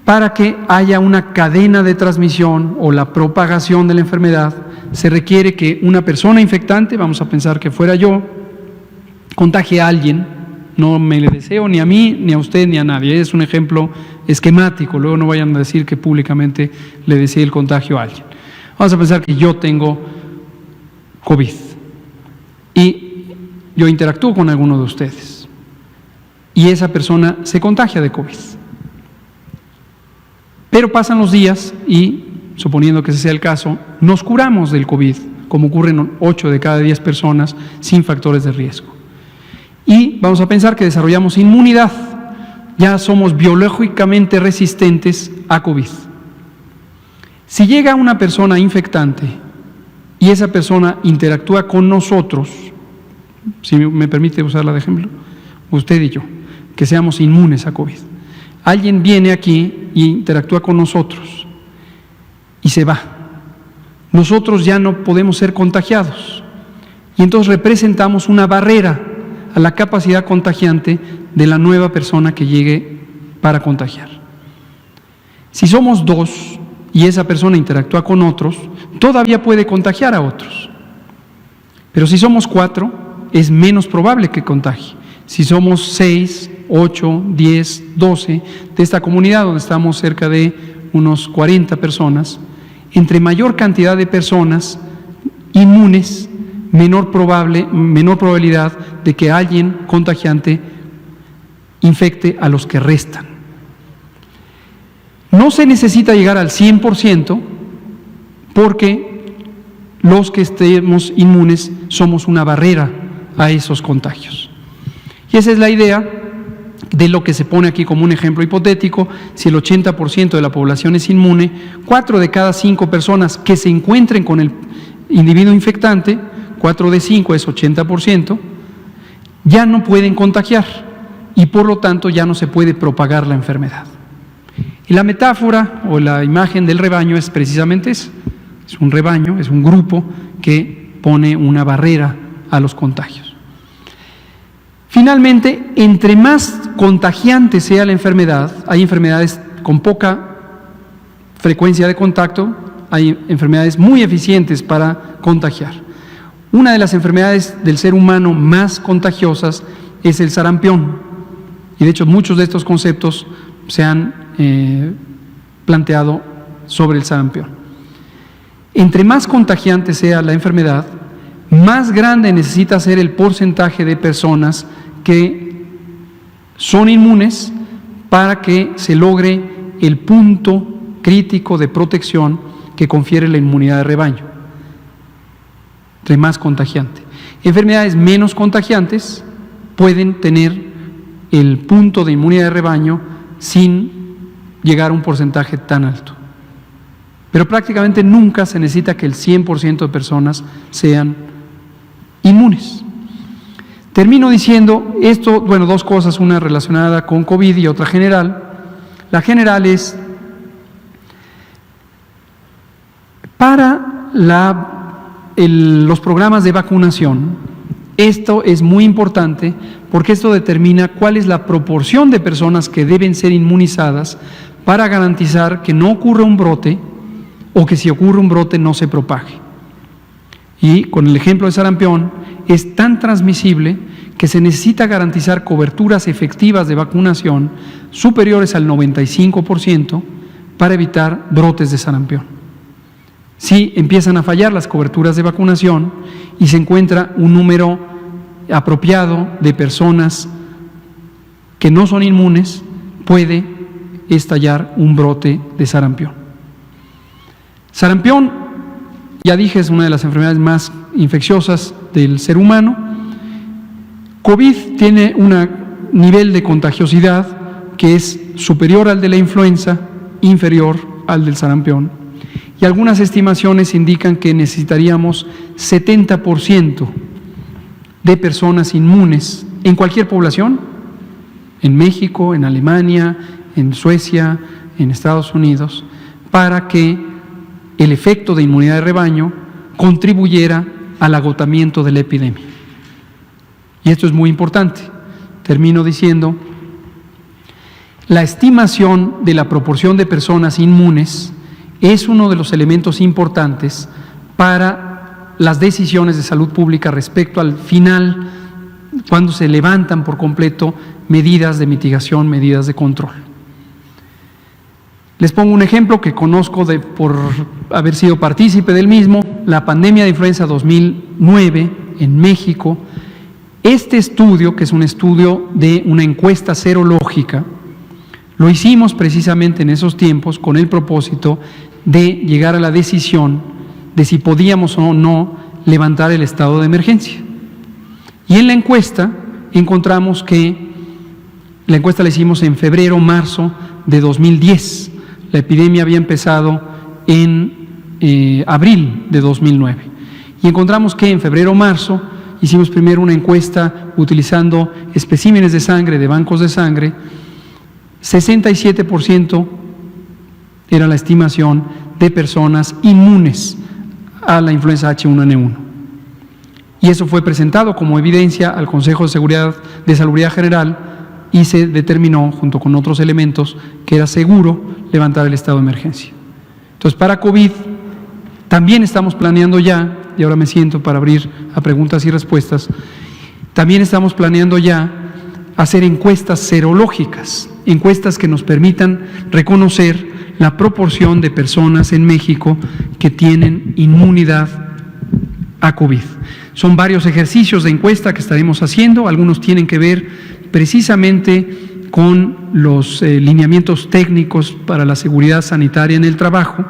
para que haya una cadena de transmisión o la propagación de la enfermedad, se requiere que una persona infectante, vamos a pensar que fuera yo, contagie a alguien. No me le deseo ni a mí, ni a usted, ni a nadie. Es un ejemplo esquemático, luego no vayan a decir que públicamente le deseé el contagio a alguien. Vamos a pensar que yo tengo COVID y yo interactúo con alguno de ustedes y esa persona se contagia de COVID. Pero pasan los días y, suponiendo que ese sea el caso, nos curamos del COVID, como ocurre en 8 de cada 10 personas sin factores de riesgo. Y vamos a pensar que desarrollamos inmunidad, ya somos biológicamente resistentes a COVID. Si llega una persona infectante y esa persona interactúa con nosotros, si me permite usarla de ejemplo, usted y yo, que seamos inmunes a COVID. Alguien viene aquí e interactúa con nosotros y se va. Nosotros ya no podemos ser contagiados y entonces representamos una barrera a la capacidad contagiante de la nueva persona que llegue para contagiar. Si somos 2 y esa persona interactúa con otros, todavía puede contagiar a otros. Pero si somos 4, es menos probable que contagie. Si somos 6, 8, 10, 12 de esta comunidad, donde estamos cerca de unos 40 personas, entre mayor cantidad de personas inmunes, menor probabilidad de que alguien contagiante infecte a los que restan. No se necesita llegar al 100% porque los que estemos inmunes somos una barrera a esos contagios. Y esa es la idea de lo que se pone aquí como un ejemplo hipotético. Si el 80% de la población es inmune, 4 de cada 5 personas que se encuentren con el individuo infectante, 4 de 5 es 80%, ya no pueden contagiar y por lo tanto ya no se puede propagar la enfermedad. Y la metáfora o la imagen del rebaño es precisamente eso. Es un rebaño, es un grupo que pone una barrera a los contagios. Finalmente, entre más contagiante sea la enfermedad, hay enfermedades con poca frecuencia de contacto, hay enfermedades muy eficientes para contagiar. Una de las enfermedades del ser humano más contagiosas es el sarampión. Y de hecho muchos de estos conceptos se han planteado sobre el sarampión. Entre más contagiante sea la enfermedad, más grande necesita ser el porcentaje de personas que son inmunes, para que se logre el punto crítico de protección que confiere la inmunidad de rebaño, entre más contagiante. Enfermedades menos contagiantes pueden tener el punto de inmunidad de rebaño sin llegar a un porcentaje tan alto. Pero prácticamente nunca se necesita que el 100% de personas sean inmunes. Termino diciendo esto, bueno, dos cosas, una relacionada con COVID y otra general. La general es para los programas de vacunación. Esto es muy importante porque esto determina cuál es la proporción de personas que deben ser inmunizadas para garantizar que no ocurra un brote o que si ocurre un brote no se propague. Y con el ejemplo de sarampión, es tan transmisible que se necesita garantizar coberturas efectivas de vacunación superiores al 95% para evitar brotes de sarampión. Si empiezan a fallar las coberturas de vacunación y se encuentra un número apropiado de personas que no son inmunes, puede estallar un brote de sarampión. Sarampión, ya dije, es una de las enfermedades más infecciosas del ser humano. COVID tiene un nivel de contagiosidad que es superior al de la influenza, inferior al del sarampión. Y algunas estimaciones indican que necesitaríamos 70% de personas inmunes en cualquier población, en México, en Alemania, en Suecia, en Estados Unidos, para que el efecto de inmunidad de rebaño contribuyera al agotamiento de la epidemia. Y esto es muy importante. Termino diciendo, la estimación de la proporción de personas inmunes es uno de los elementos importantes para las decisiones de salud pública respecto al final, cuando se levantan por completo medidas de mitigación, medidas de control. Les pongo un ejemplo que conozco por haber sido partícipe del mismo, la pandemia de influenza 2009 en México. Este estudio, que es un estudio de una encuesta serológica, lo hicimos precisamente en esos tiempos con el propósito de llegar a la decisión de si podíamos o no levantar el estado de emergencia. Y en la encuesta encontramos que la encuesta la hicimos en febrero, marzo de 2010. La epidemia había empezado en abril de 2009. Y encontramos que en febrero, marzo, hicimos primero una encuesta utilizando especímenes de sangre, de bancos de sangre. 67% era la estimación de personas inmunes a la influenza H1N1. Y eso fue presentado como evidencia al Consejo de Salubridad General y se determinó, junto con otros elementos, que era seguro levantar el estado de emergencia. Entonces, para COVID también estamos planeando ya, y ahora me siento para abrir a preguntas y respuestas, también estamos planeando ya hacer encuestas serológicas, encuestas que nos permitan reconocer la proporción de personas en México que tienen inmunidad a COVID. Son varios ejercicios de encuesta que estaremos haciendo, algunos tienen que ver precisamente con los lineamientos técnicos para la seguridad sanitaria en el trabajo,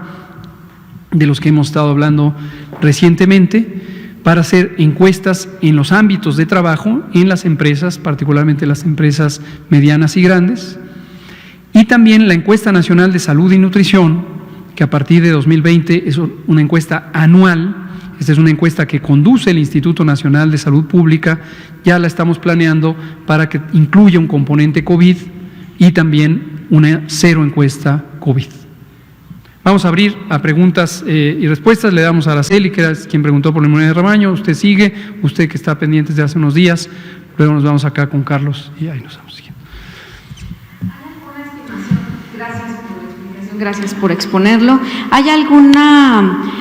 de los que hemos estado hablando recientemente, para hacer encuestas en los ámbitos de trabajo, en las empresas, particularmente las empresas medianas y grandes, y también la encuesta nacional de salud y nutrición, que a partir de 2020 es una encuesta anual. Esta es una encuesta que conduce el Instituto Nacional de Salud Pública, ya la estamos planeando para que incluya un componente COVID y también una cero encuesta COVID. Vamos a abrir a preguntas y respuestas. Le damos a Araceli, que era quien preguntó por la inmunidad de rebaño. Usted sigue, usted que está pendiente desde hace unos días. Luego nos vamos acá con Carlos y ahí nos vamos siguiendo. Gracias por exponerlo. ¿Hay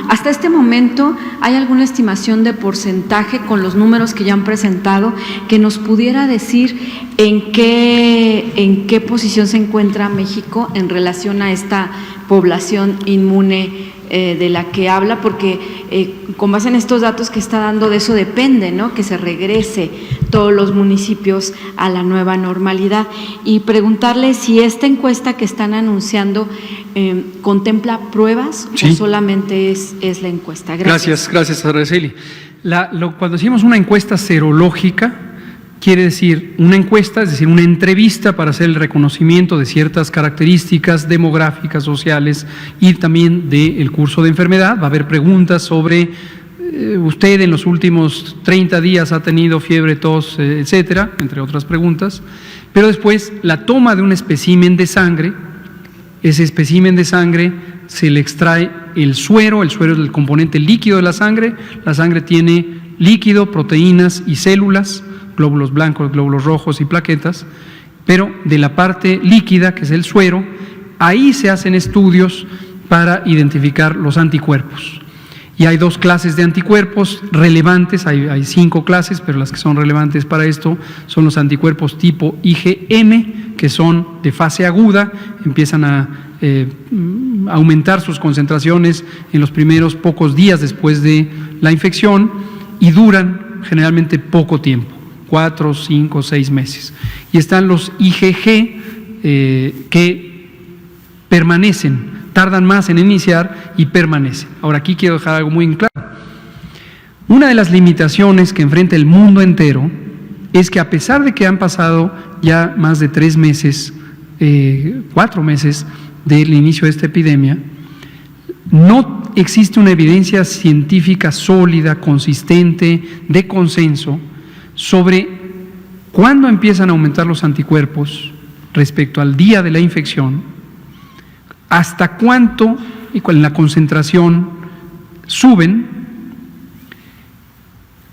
hasta este momento, hay alguna estimación de porcentaje con los números que ya han presentado que nos pudiera decir en qué posición se encuentra México en relación a esta población inmune de la que habla, porque con base en estos datos que está dando, de eso depende, ¿no? Que se regrese todos los municipios a la nueva normalidad. Y preguntarle si esta encuesta que están anunciando contempla pruebas, sí, o solamente es la encuesta. Gracias. Gracias, Araceli. Cuando decimos una encuesta serológica, quiere decir una encuesta, es decir, una entrevista para hacer el reconocimiento de ciertas características demográficas, sociales y también del curso de enfermedad. Va a haber preguntas sobre usted en los últimos 30 días ha tenido fiebre, tos, etcétera, entre otras preguntas. Pero después la toma de un espécimen de sangre, ese espécimen de sangre se le extrae el suero es el componente líquido de la sangre tiene líquido, proteínas y células, glóbulos blancos, glóbulos rojos y plaquetas, pero de la parte líquida, que es el suero, ahí se hacen estudios para identificar los anticuerpos. Y hay 2 clases de anticuerpos relevantes, hay 5 clases, pero las que son relevantes para esto son los anticuerpos tipo IgM, que son de fase aguda, empiezan a aumentar sus concentraciones en los primeros pocos días después de la infección y duran generalmente poco tiempo, 4, 5, 6 meses. Y están los IgG que permanecen, tardan más en iniciar y permanecen. Ahora, aquí quiero dejar algo muy claro. Una de las limitaciones que enfrenta el mundo entero es que, a pesar de que han pasado ya más de 3 meses, 4 meses del inicio de esta epidemia, no existe una evidencia científica sólida, consistente, de consenso sobre cuándo empiezan a aumentar los anticuerpos respecto al día de la infección, hasta cuánto y con la concentración suben,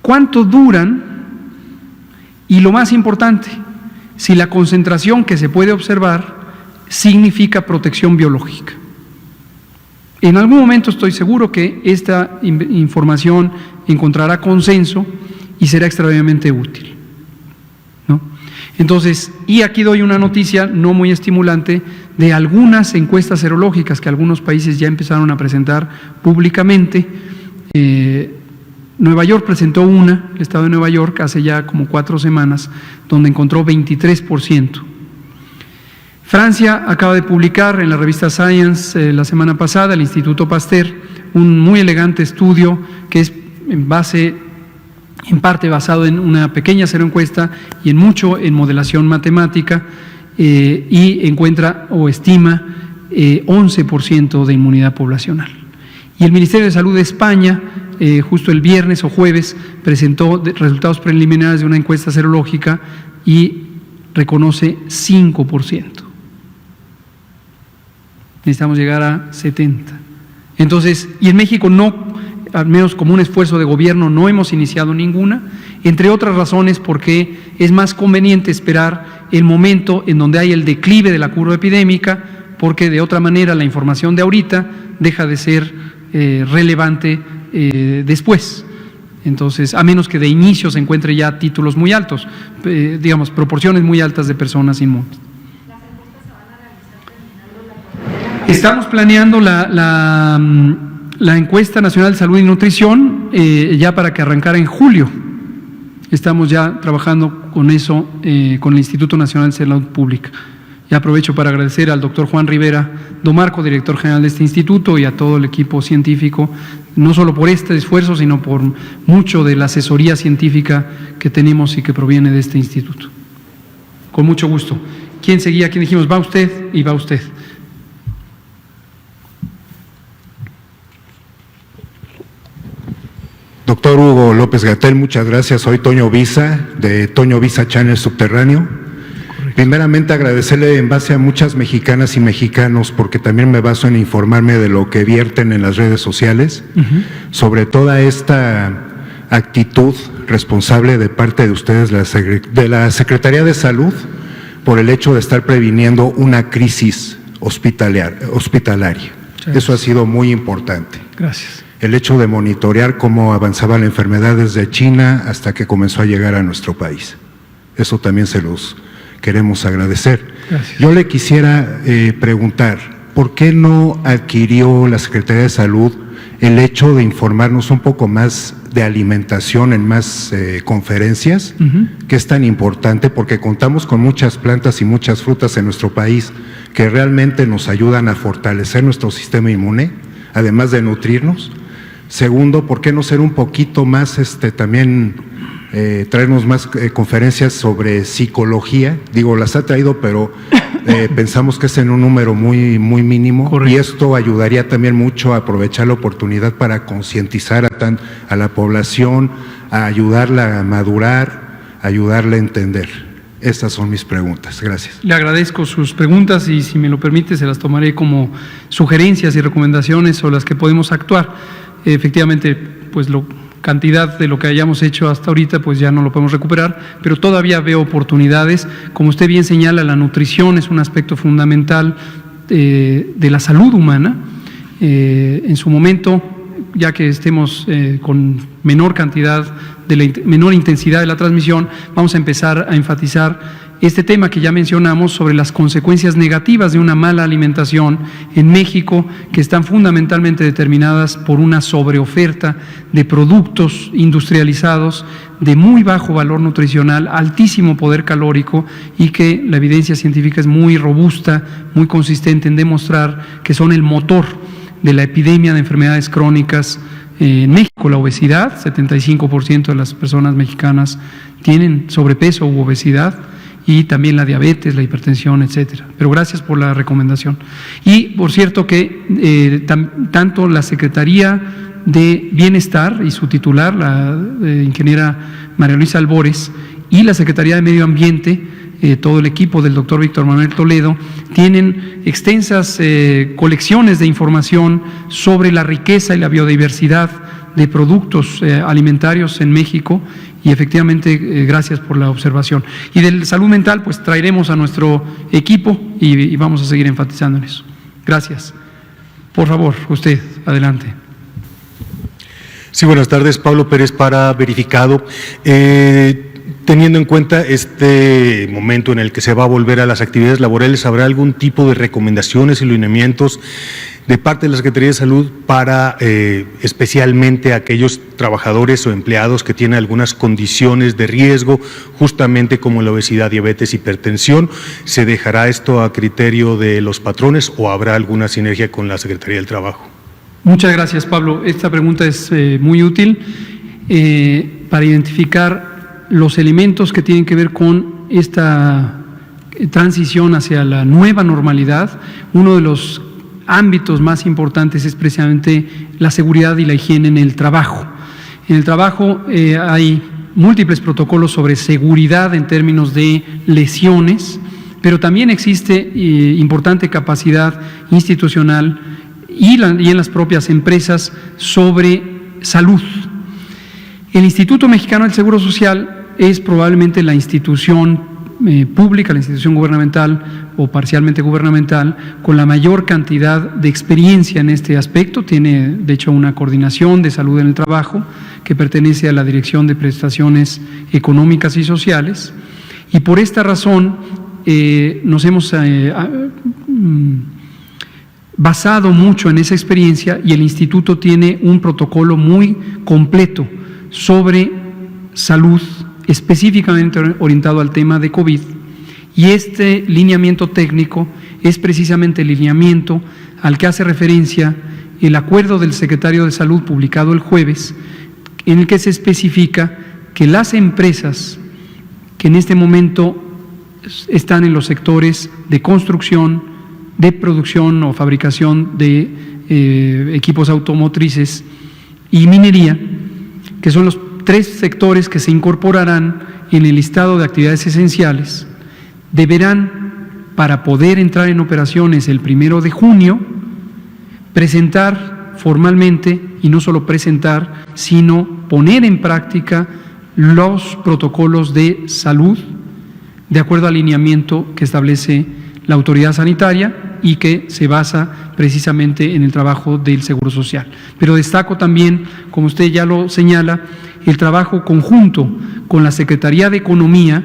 cuánto duran y, lo más importante, si la concentración que se puede observar significa protección biológica. En algún momento estoy seguro que esta información encontrará consenso y será extraordinariamente útil, ¿no? Entonces, y aquí doy una noticia no muy estimulante de algunas encuestas serológicas que algunos países ya empezaron a presentar públicamente. Nueva York presentó una, el estado de Nueva York, hace ya como 4 semanas, donde encontró 23%. Francia acaba de publicar en la revista Science la semana pasada, el Instituto Pasteur, un muy elegante estudio que es en parte basado en una pequeña seroencuesta y en mucho en modelación matemática, y encuentra o estima 11% de inmunidad poblacional. Y el Ministerio de Salud de España, justo el viernes o jueves, presentó resultados preliminares de una encuesta serológica y reconoce 5%. Necesitamos llegar a 70. Entonces, y en México no, al menos como un esfuerzo de gobierno, no hemos iniciado ninguna, entre otras razones porque es más conveniente esperar el momento en donde hay el declive de la curva epidémica, porque de otra manera la información de ahorita deja de ser relevante después. Entonces, a menos que de inicio se encuentre ya títulos muy altos, digamos, proporciones muy altas de personas inmunes. Estamos planeando la encuesta nacional de salud y nutrición ya para que arrancara en julio. Estamos ya trabajando con eso, con el Instituto Nacional de Salud Pública. Y aprovecho para agradecer al doctor Juan Rivera Domarco, director general de este instituto, y a todo el equipo científico, no solo por este esfuerzo, sino por mucho de la asesoría científica que tenemos y que proviene de este instituto. Con mucho gusto. ¿Quién seguía? ¿Quién dijimos? Va usted y va usted. Doctor Hugo López-Gatell, muchas gracias. Soy Toño Visa, de Toño Visa Channel Subterráneo. Correcto. Primeramente agradecerle en base a muchas mexicanas y mexicanos, porque también me baso en informarme de lo que vierten en las redes sociales, sobre toda esta actitud responsable de parte de ustedes, de la Secretaría de Salud, por el hecho de estar previniendo una crisis hospitalaria. Eso ha sido muy importante. Gracias. El hecho de monitorear cómo avanzaba la enfermedad desde China hasta que comenzó a llegar a nuestro país. Eso también se los queremos agradecer. Gracias. Yo le quisiera preguntar, ¿por qué no adquirió la Secretaría de Salud el hecho de informarnos un poco más de alimentación en más conferencias, que es tan importante porque contamos con muchas plantas y muchas frutas en nuestro país que realmente nos ayudan a fortalecer nuestro sistema inmune, además de nutrirnos? Segundo, ¿por qué no ser un poquito más, también traernos más conferencias sobre psicología? Digo, las ha traído, pero pensamos que es en un número muy mínimo. Correcto. Y esto ayudaría también mucho a aprovechar la oportunidad para concientizar a la población, a ayudarla a madurar, a ayudarla a entender. Estas son mis preguntas. Gracias. Le agradezco sus preguntas y, si me lo permite, se las tomaré como sugerencias y recomendaciones sobre las que podemos actuar. Efectivamente, pues cantidad de lo que hayamos hecho hasta ahorita, pues ya no lo podemos recuperar, pero todavía veo oportunidades. Como usted bien señala, la nutrición es un aspecto fundamental de la salud humana. En su momento, ya que estemos con menor cantidad, menor intensidad de la transmisión, vamos a empezar a enfatizar este tema que ya mencionamos sobre las consecuencias negativas de una mala alimentación en México, que están fundamentalmente determinadas por una sobreoferta de productos industrializados de muy bajo valor nutricional, altísimo poder calórico, y que la evidencia científica es muy robusta, muy consistente en demostrar que son el motor de la epidemia de enfermedades crónicas en México. La obesidad, 75% de las personas mexicanas tienen sobrepeso u obesidad, y también la diabetes, la hipertensión, etcétera. Pero gracias por la recomendación. Y por cierto que tanto la Secretaría de Bienestar y su titular, la ingeniera María Luisa Albores, y la Secretaría de Medio Ambiente, todo el equipo del doctor Víctor Manuel Toledo, tienen extensas colecciones de información sobre la riqueza y la biodiversidad de productos alimentarios en México, y efectivamente gracias por la observación. Y de salud mental, pues traeremos a nuestro equipo y vamos a seguir enfatizando en eso. Gracias. Por favor, usted, adelante. Sí, buenas tardes. Pablo Pérez para Verificado. Teniendo en cuenta este momento en el que se va a volver a las actividades laborales, ¿habrá algún tipo de recomendaciones y lineamientos de parte de la Secretaría de Salud para especialmente aquellos trabajadores o empleados que tienen algunas condiciones de riesgo, justamente como la obesidad, diabetes, hipertensión? ¿Se dejará esto a criterio de los patrones o habrá alguna sinergia con la Secretaría del Trabajo? Muchas gracias, Pablo. Esta pregunta es muy útil para identificar los elementos que tienen que ver con esta transición hacia la nueva normalidad. Uno de los ámbitos más importantes es precisamente la seguridad y la higiene en el trabajo. En el trabajo hay múltiples protocolos sobre seguridad en términos de lesiones, pero también existe importante capacidad institucional y en las propias empresas sobre salud. El Instituto Mexicano del Seguro Social es probablemente la institución pública, la institución gubernamental o parcialmente gubernamental con la mayor cantidad de experiencia en este aspecto. Tiene, de hecho, una coordinación de salud en el trabajo que pertenece a la Dirección de Prestaciones Económicas y Sociales, y por esta razón nos hemos basado mucho en esa experiencia, y el instituto tiene un protocolo muy completo sobre salud, específicamente orientado al tema de COVID, y este lineamiento técnico es precisamente el lineamiento al que hace referencia el acuerdo del secretario de Salud publicado el jueves, en el que se especifica que las empresas que en este momento están en los sectores de construcción, de producción o fabricación de equipos automotrices y minería, que son los 3 sectores que se incorporarán en el listado de actividades esenciales, deberán, para poder entrar en operaciones el 1 de junio, presentar formalmente, y no solo presentar, sino poner en práctica los protocolos de salud de acuerdo al lineamiento que establece la autoridad sanitaria y que se basa precisamente en el trabajo del Seguro Social. Pero destaco también, como usted ya lo señala, el trabajo conjunto con la Secretaría de Economía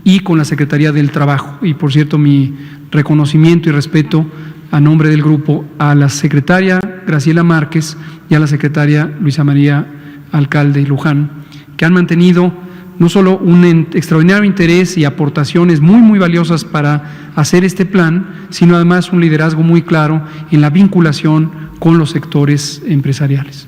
y con la Secretaría del Trabajo. Y por cierto, mi reconocimiento y respeto a nombre del grupo a la secretaria Graciela Márquez y a la secretaria Luisa María Alcalde Luján, que han mantenido no solo un extraordinario interés y aportaciones muy valiosas para hacer este plan, sino además un liderazgo muy claro en la vinculación con los sectores empresariales.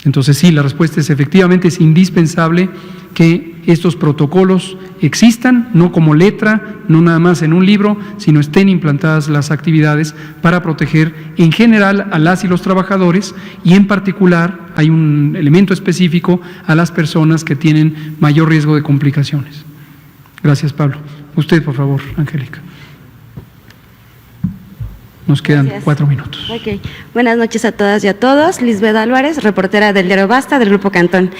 Entonces sí, la respuesta es efectivamente es indispensable que estos protocolos existan, no como letra, no nada más en un libro, sino estén implantadas las actividades para proteger en general a las y los trabajadores y en particular hay un elemento específico a las personas que tienen mayor riesgo de complicaciones. Gracias, Pablo. Usted, por favor, Angélica. Nos quedan 4 minutos. Ok. Buenas noches a todas y a todos. Lisbeth Álvarez, reportera del diario Basta, del Grupo Cantón.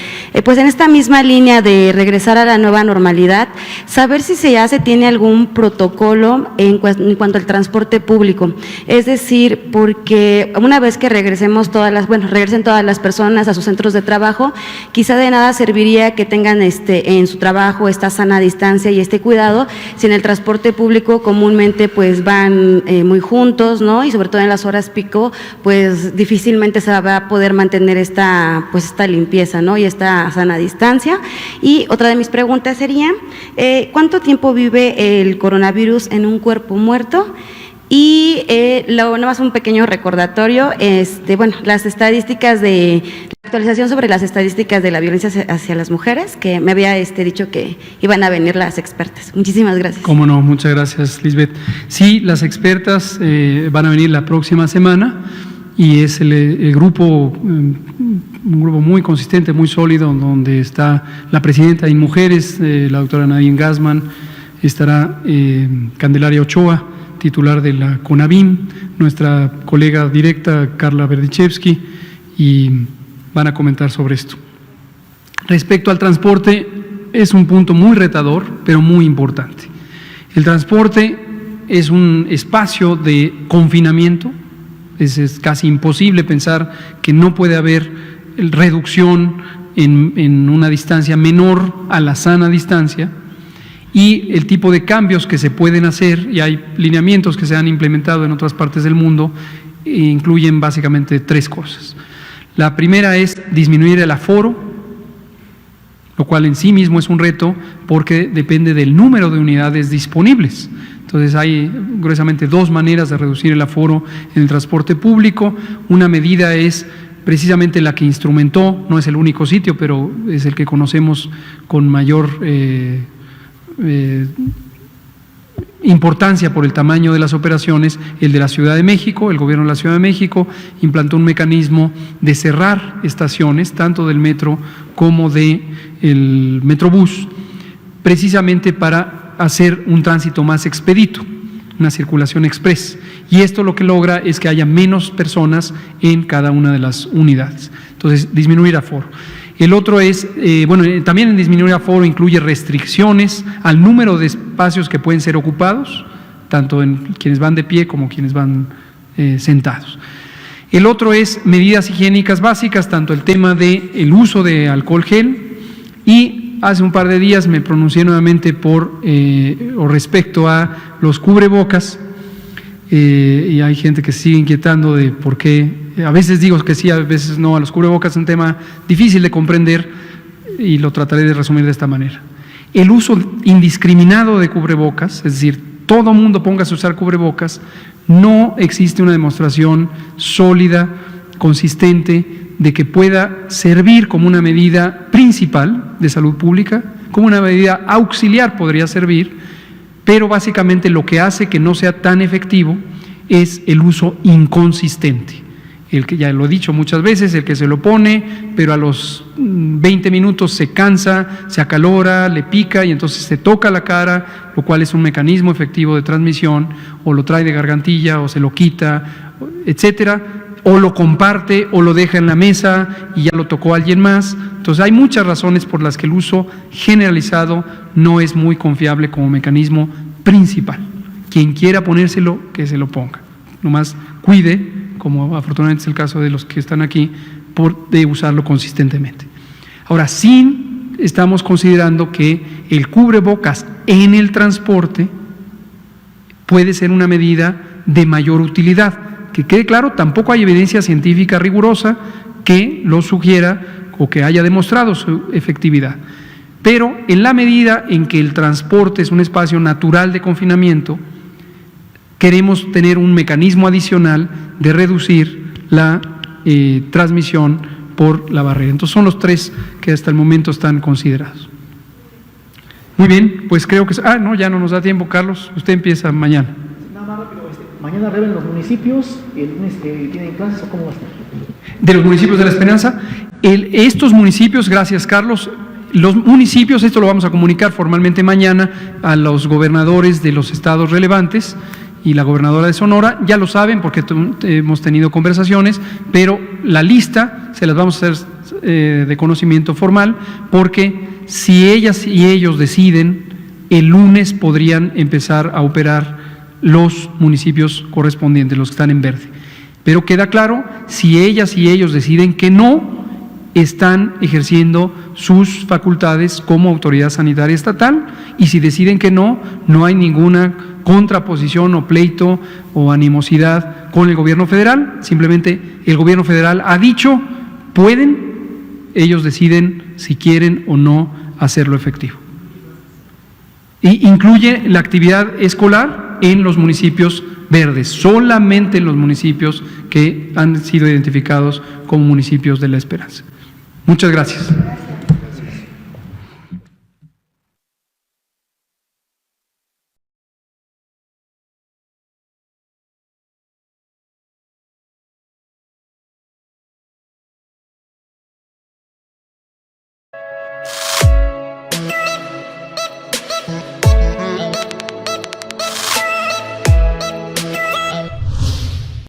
Pues en esta misma línea de regresar a la nueva normalidad, saber si ya se tiene algún protocolo en cuanto al transporte público. Es decir, porque una vez que regresen todas las personas a sus centros de trabajo, quizá de nada serviría que tengan en su trabajo esta sana distancia y este cuidado, si en el transporte público comúnmente pues van muy juntos, ¿no? Y sobre todo en las horas pico, pues difícilmente se va a poder mantener esta limpieza, ¿no? Y esta sana distancia. Y otra de mis preguntas sería, ¿cuánto tiempo vive el coronavirus en un cuerpo muerto? Y nada más un pequeño recordatorio, las estadísticas la actualización sobre las estadísticas de la violencia hacia las mujeres, que me había dicho que iban a venir las expertas. Muchísimas gracias. Cómo no, muchas gracias, Lisbeth. Sí, las expertas van a venir la próxima semana y es el grupo, un grupo muy consistente, muy sólido, donde está la presidenta de Mujeres, la doctora Nadine Gassman, estará Candelaria Ochoa, titular de la CONAVIM, nuestra colega directa Carla Berdichevsky, y van a comentar sobre esto. Respecto al transporte, es un punto muy retador, pero muy importante. El transporte es un espacio de confinamiento, es casi imposible pensar que no puede haber reducción en una distancia menor a la sana distancia, y el tipo de cambios que se pueden hacer, y hay lineamientos que se han implementado en otras partes del mundo, incluyen básicamente 3 cosas. La primera es disminuir el aforo, lo cual en sí mismo es un reto porque depende del número de unidades disponibles. Entonces hay gruesamente 2 maneras de reducir el aforo en el transporte público. Una medida es precisamente la que instrumentó, no es el único sitio, pero es el que conocemos con mayor importancia por el tamaño de las operaciones, el de la Ciudad de México. El gobierno de la Ciudad de México implantó un mecanismo de cerrar estaciones, tanto del metro como del Metrobús, precisamente para hacer un tránsito más expedito, una circulación express. Y esto lo que logra es que haya menos personas en cada una de las unidades. Entonces, disminuir aforo. El otro es, también en disminuir aforo incluye restricciones al número de espacios que pueden ser ocupados, tanto en quienes van de pie como quienes van sentados. El otro es medidas higiénicas básicas, tanto el tema del uso de alcohol gel, y hace un par de días me pronuncié nuevamente respecto a los cubrebocas, y hay gente que sigue inquietando de por qué. A veces digo que sí, a veces no. A los cubrebocas es un tema difícil de comprender y lo trataré de resumir de esta manera. El uso indiscriminado de cubrebocas, es decir, todo mundo póngase a usar cubrebocas, no existe una demostración sólida, consistente, de que pueda servir como una medida principal de salud pública, como una medida auxiliar podría servir, pero básicamente lo que hace que no sea tan efectivo es el uso inconsistente. El que ya lo he dicho muchas veces, el que se lo pone, pero a los 20 minutos se cansa, se acalora, le pica y entonces se toca la cara, lo cual es un mecanismo efectivo de transmisión, o lo trae de gargantilla, o se lo quita, etcétera, o lo comparte, o lo deja en la mesa y ya lo tocó alguien más. Entonces hay muchas razones por las que el uso generalizado no es muy confiable como mecanismo principal. Quien quiera ponérselo, que se lo ponga. Nomás cuide, como afortunadamente es el caso de los que están aquí, de usarlo consistentemente. Ahora, sí estamos considerando que el cubrebocas en el transporte puede ser una medida de mayor utilidad. Que quede claro, tampoco hay evidencia científica rigurosa que lo sugiera o que haya demostrado su efectividad. Pero en la medida en que el transporte es un espacio natural de confinamiento, queremos tener un mecanismo adicional de reducir la transmisión por la barrera. Entonces son los tres que hasta el momento están considerados. Muy bien, pues creo que... no, ya no nos da tiempo, Carlos. Usted empieza mañana. Nada más rápido, mañana reven los municipios, el lunes tienen clases o cómo va a estar. De los municipios de La Esperanza, estos municipios, gracias Carlos, los municipios, esto lo vamos a comunicar formalmente mañana a los gobernadores de los estados relevantes y la gobernadora de Sonora, ya lo saben porque hemos tenido conversaciones, pero la lista se las vamos a hacer de conocimiento formal, porque si ellas y ellos deciden, el lunes podrían empezar a operar los municipios correspondientes, los que están en verde. Pero queda claro, si ellas y ellos deciden que no, están ejerciendo sus facultades como autoridad sanitaria estatal, y si deciden que no, no hay ninguna contraposición o pleito o animosidad con el gobierno federal, simplemente el gobierno federal ha dicho, pueden, ellos deciden si quieren o no hacerlo efectivo. Y incluye la actividad escolar en los municipios verdes, solamente en los municipios que han sido identificados como municipios de La Esperanza. Muchas gracias.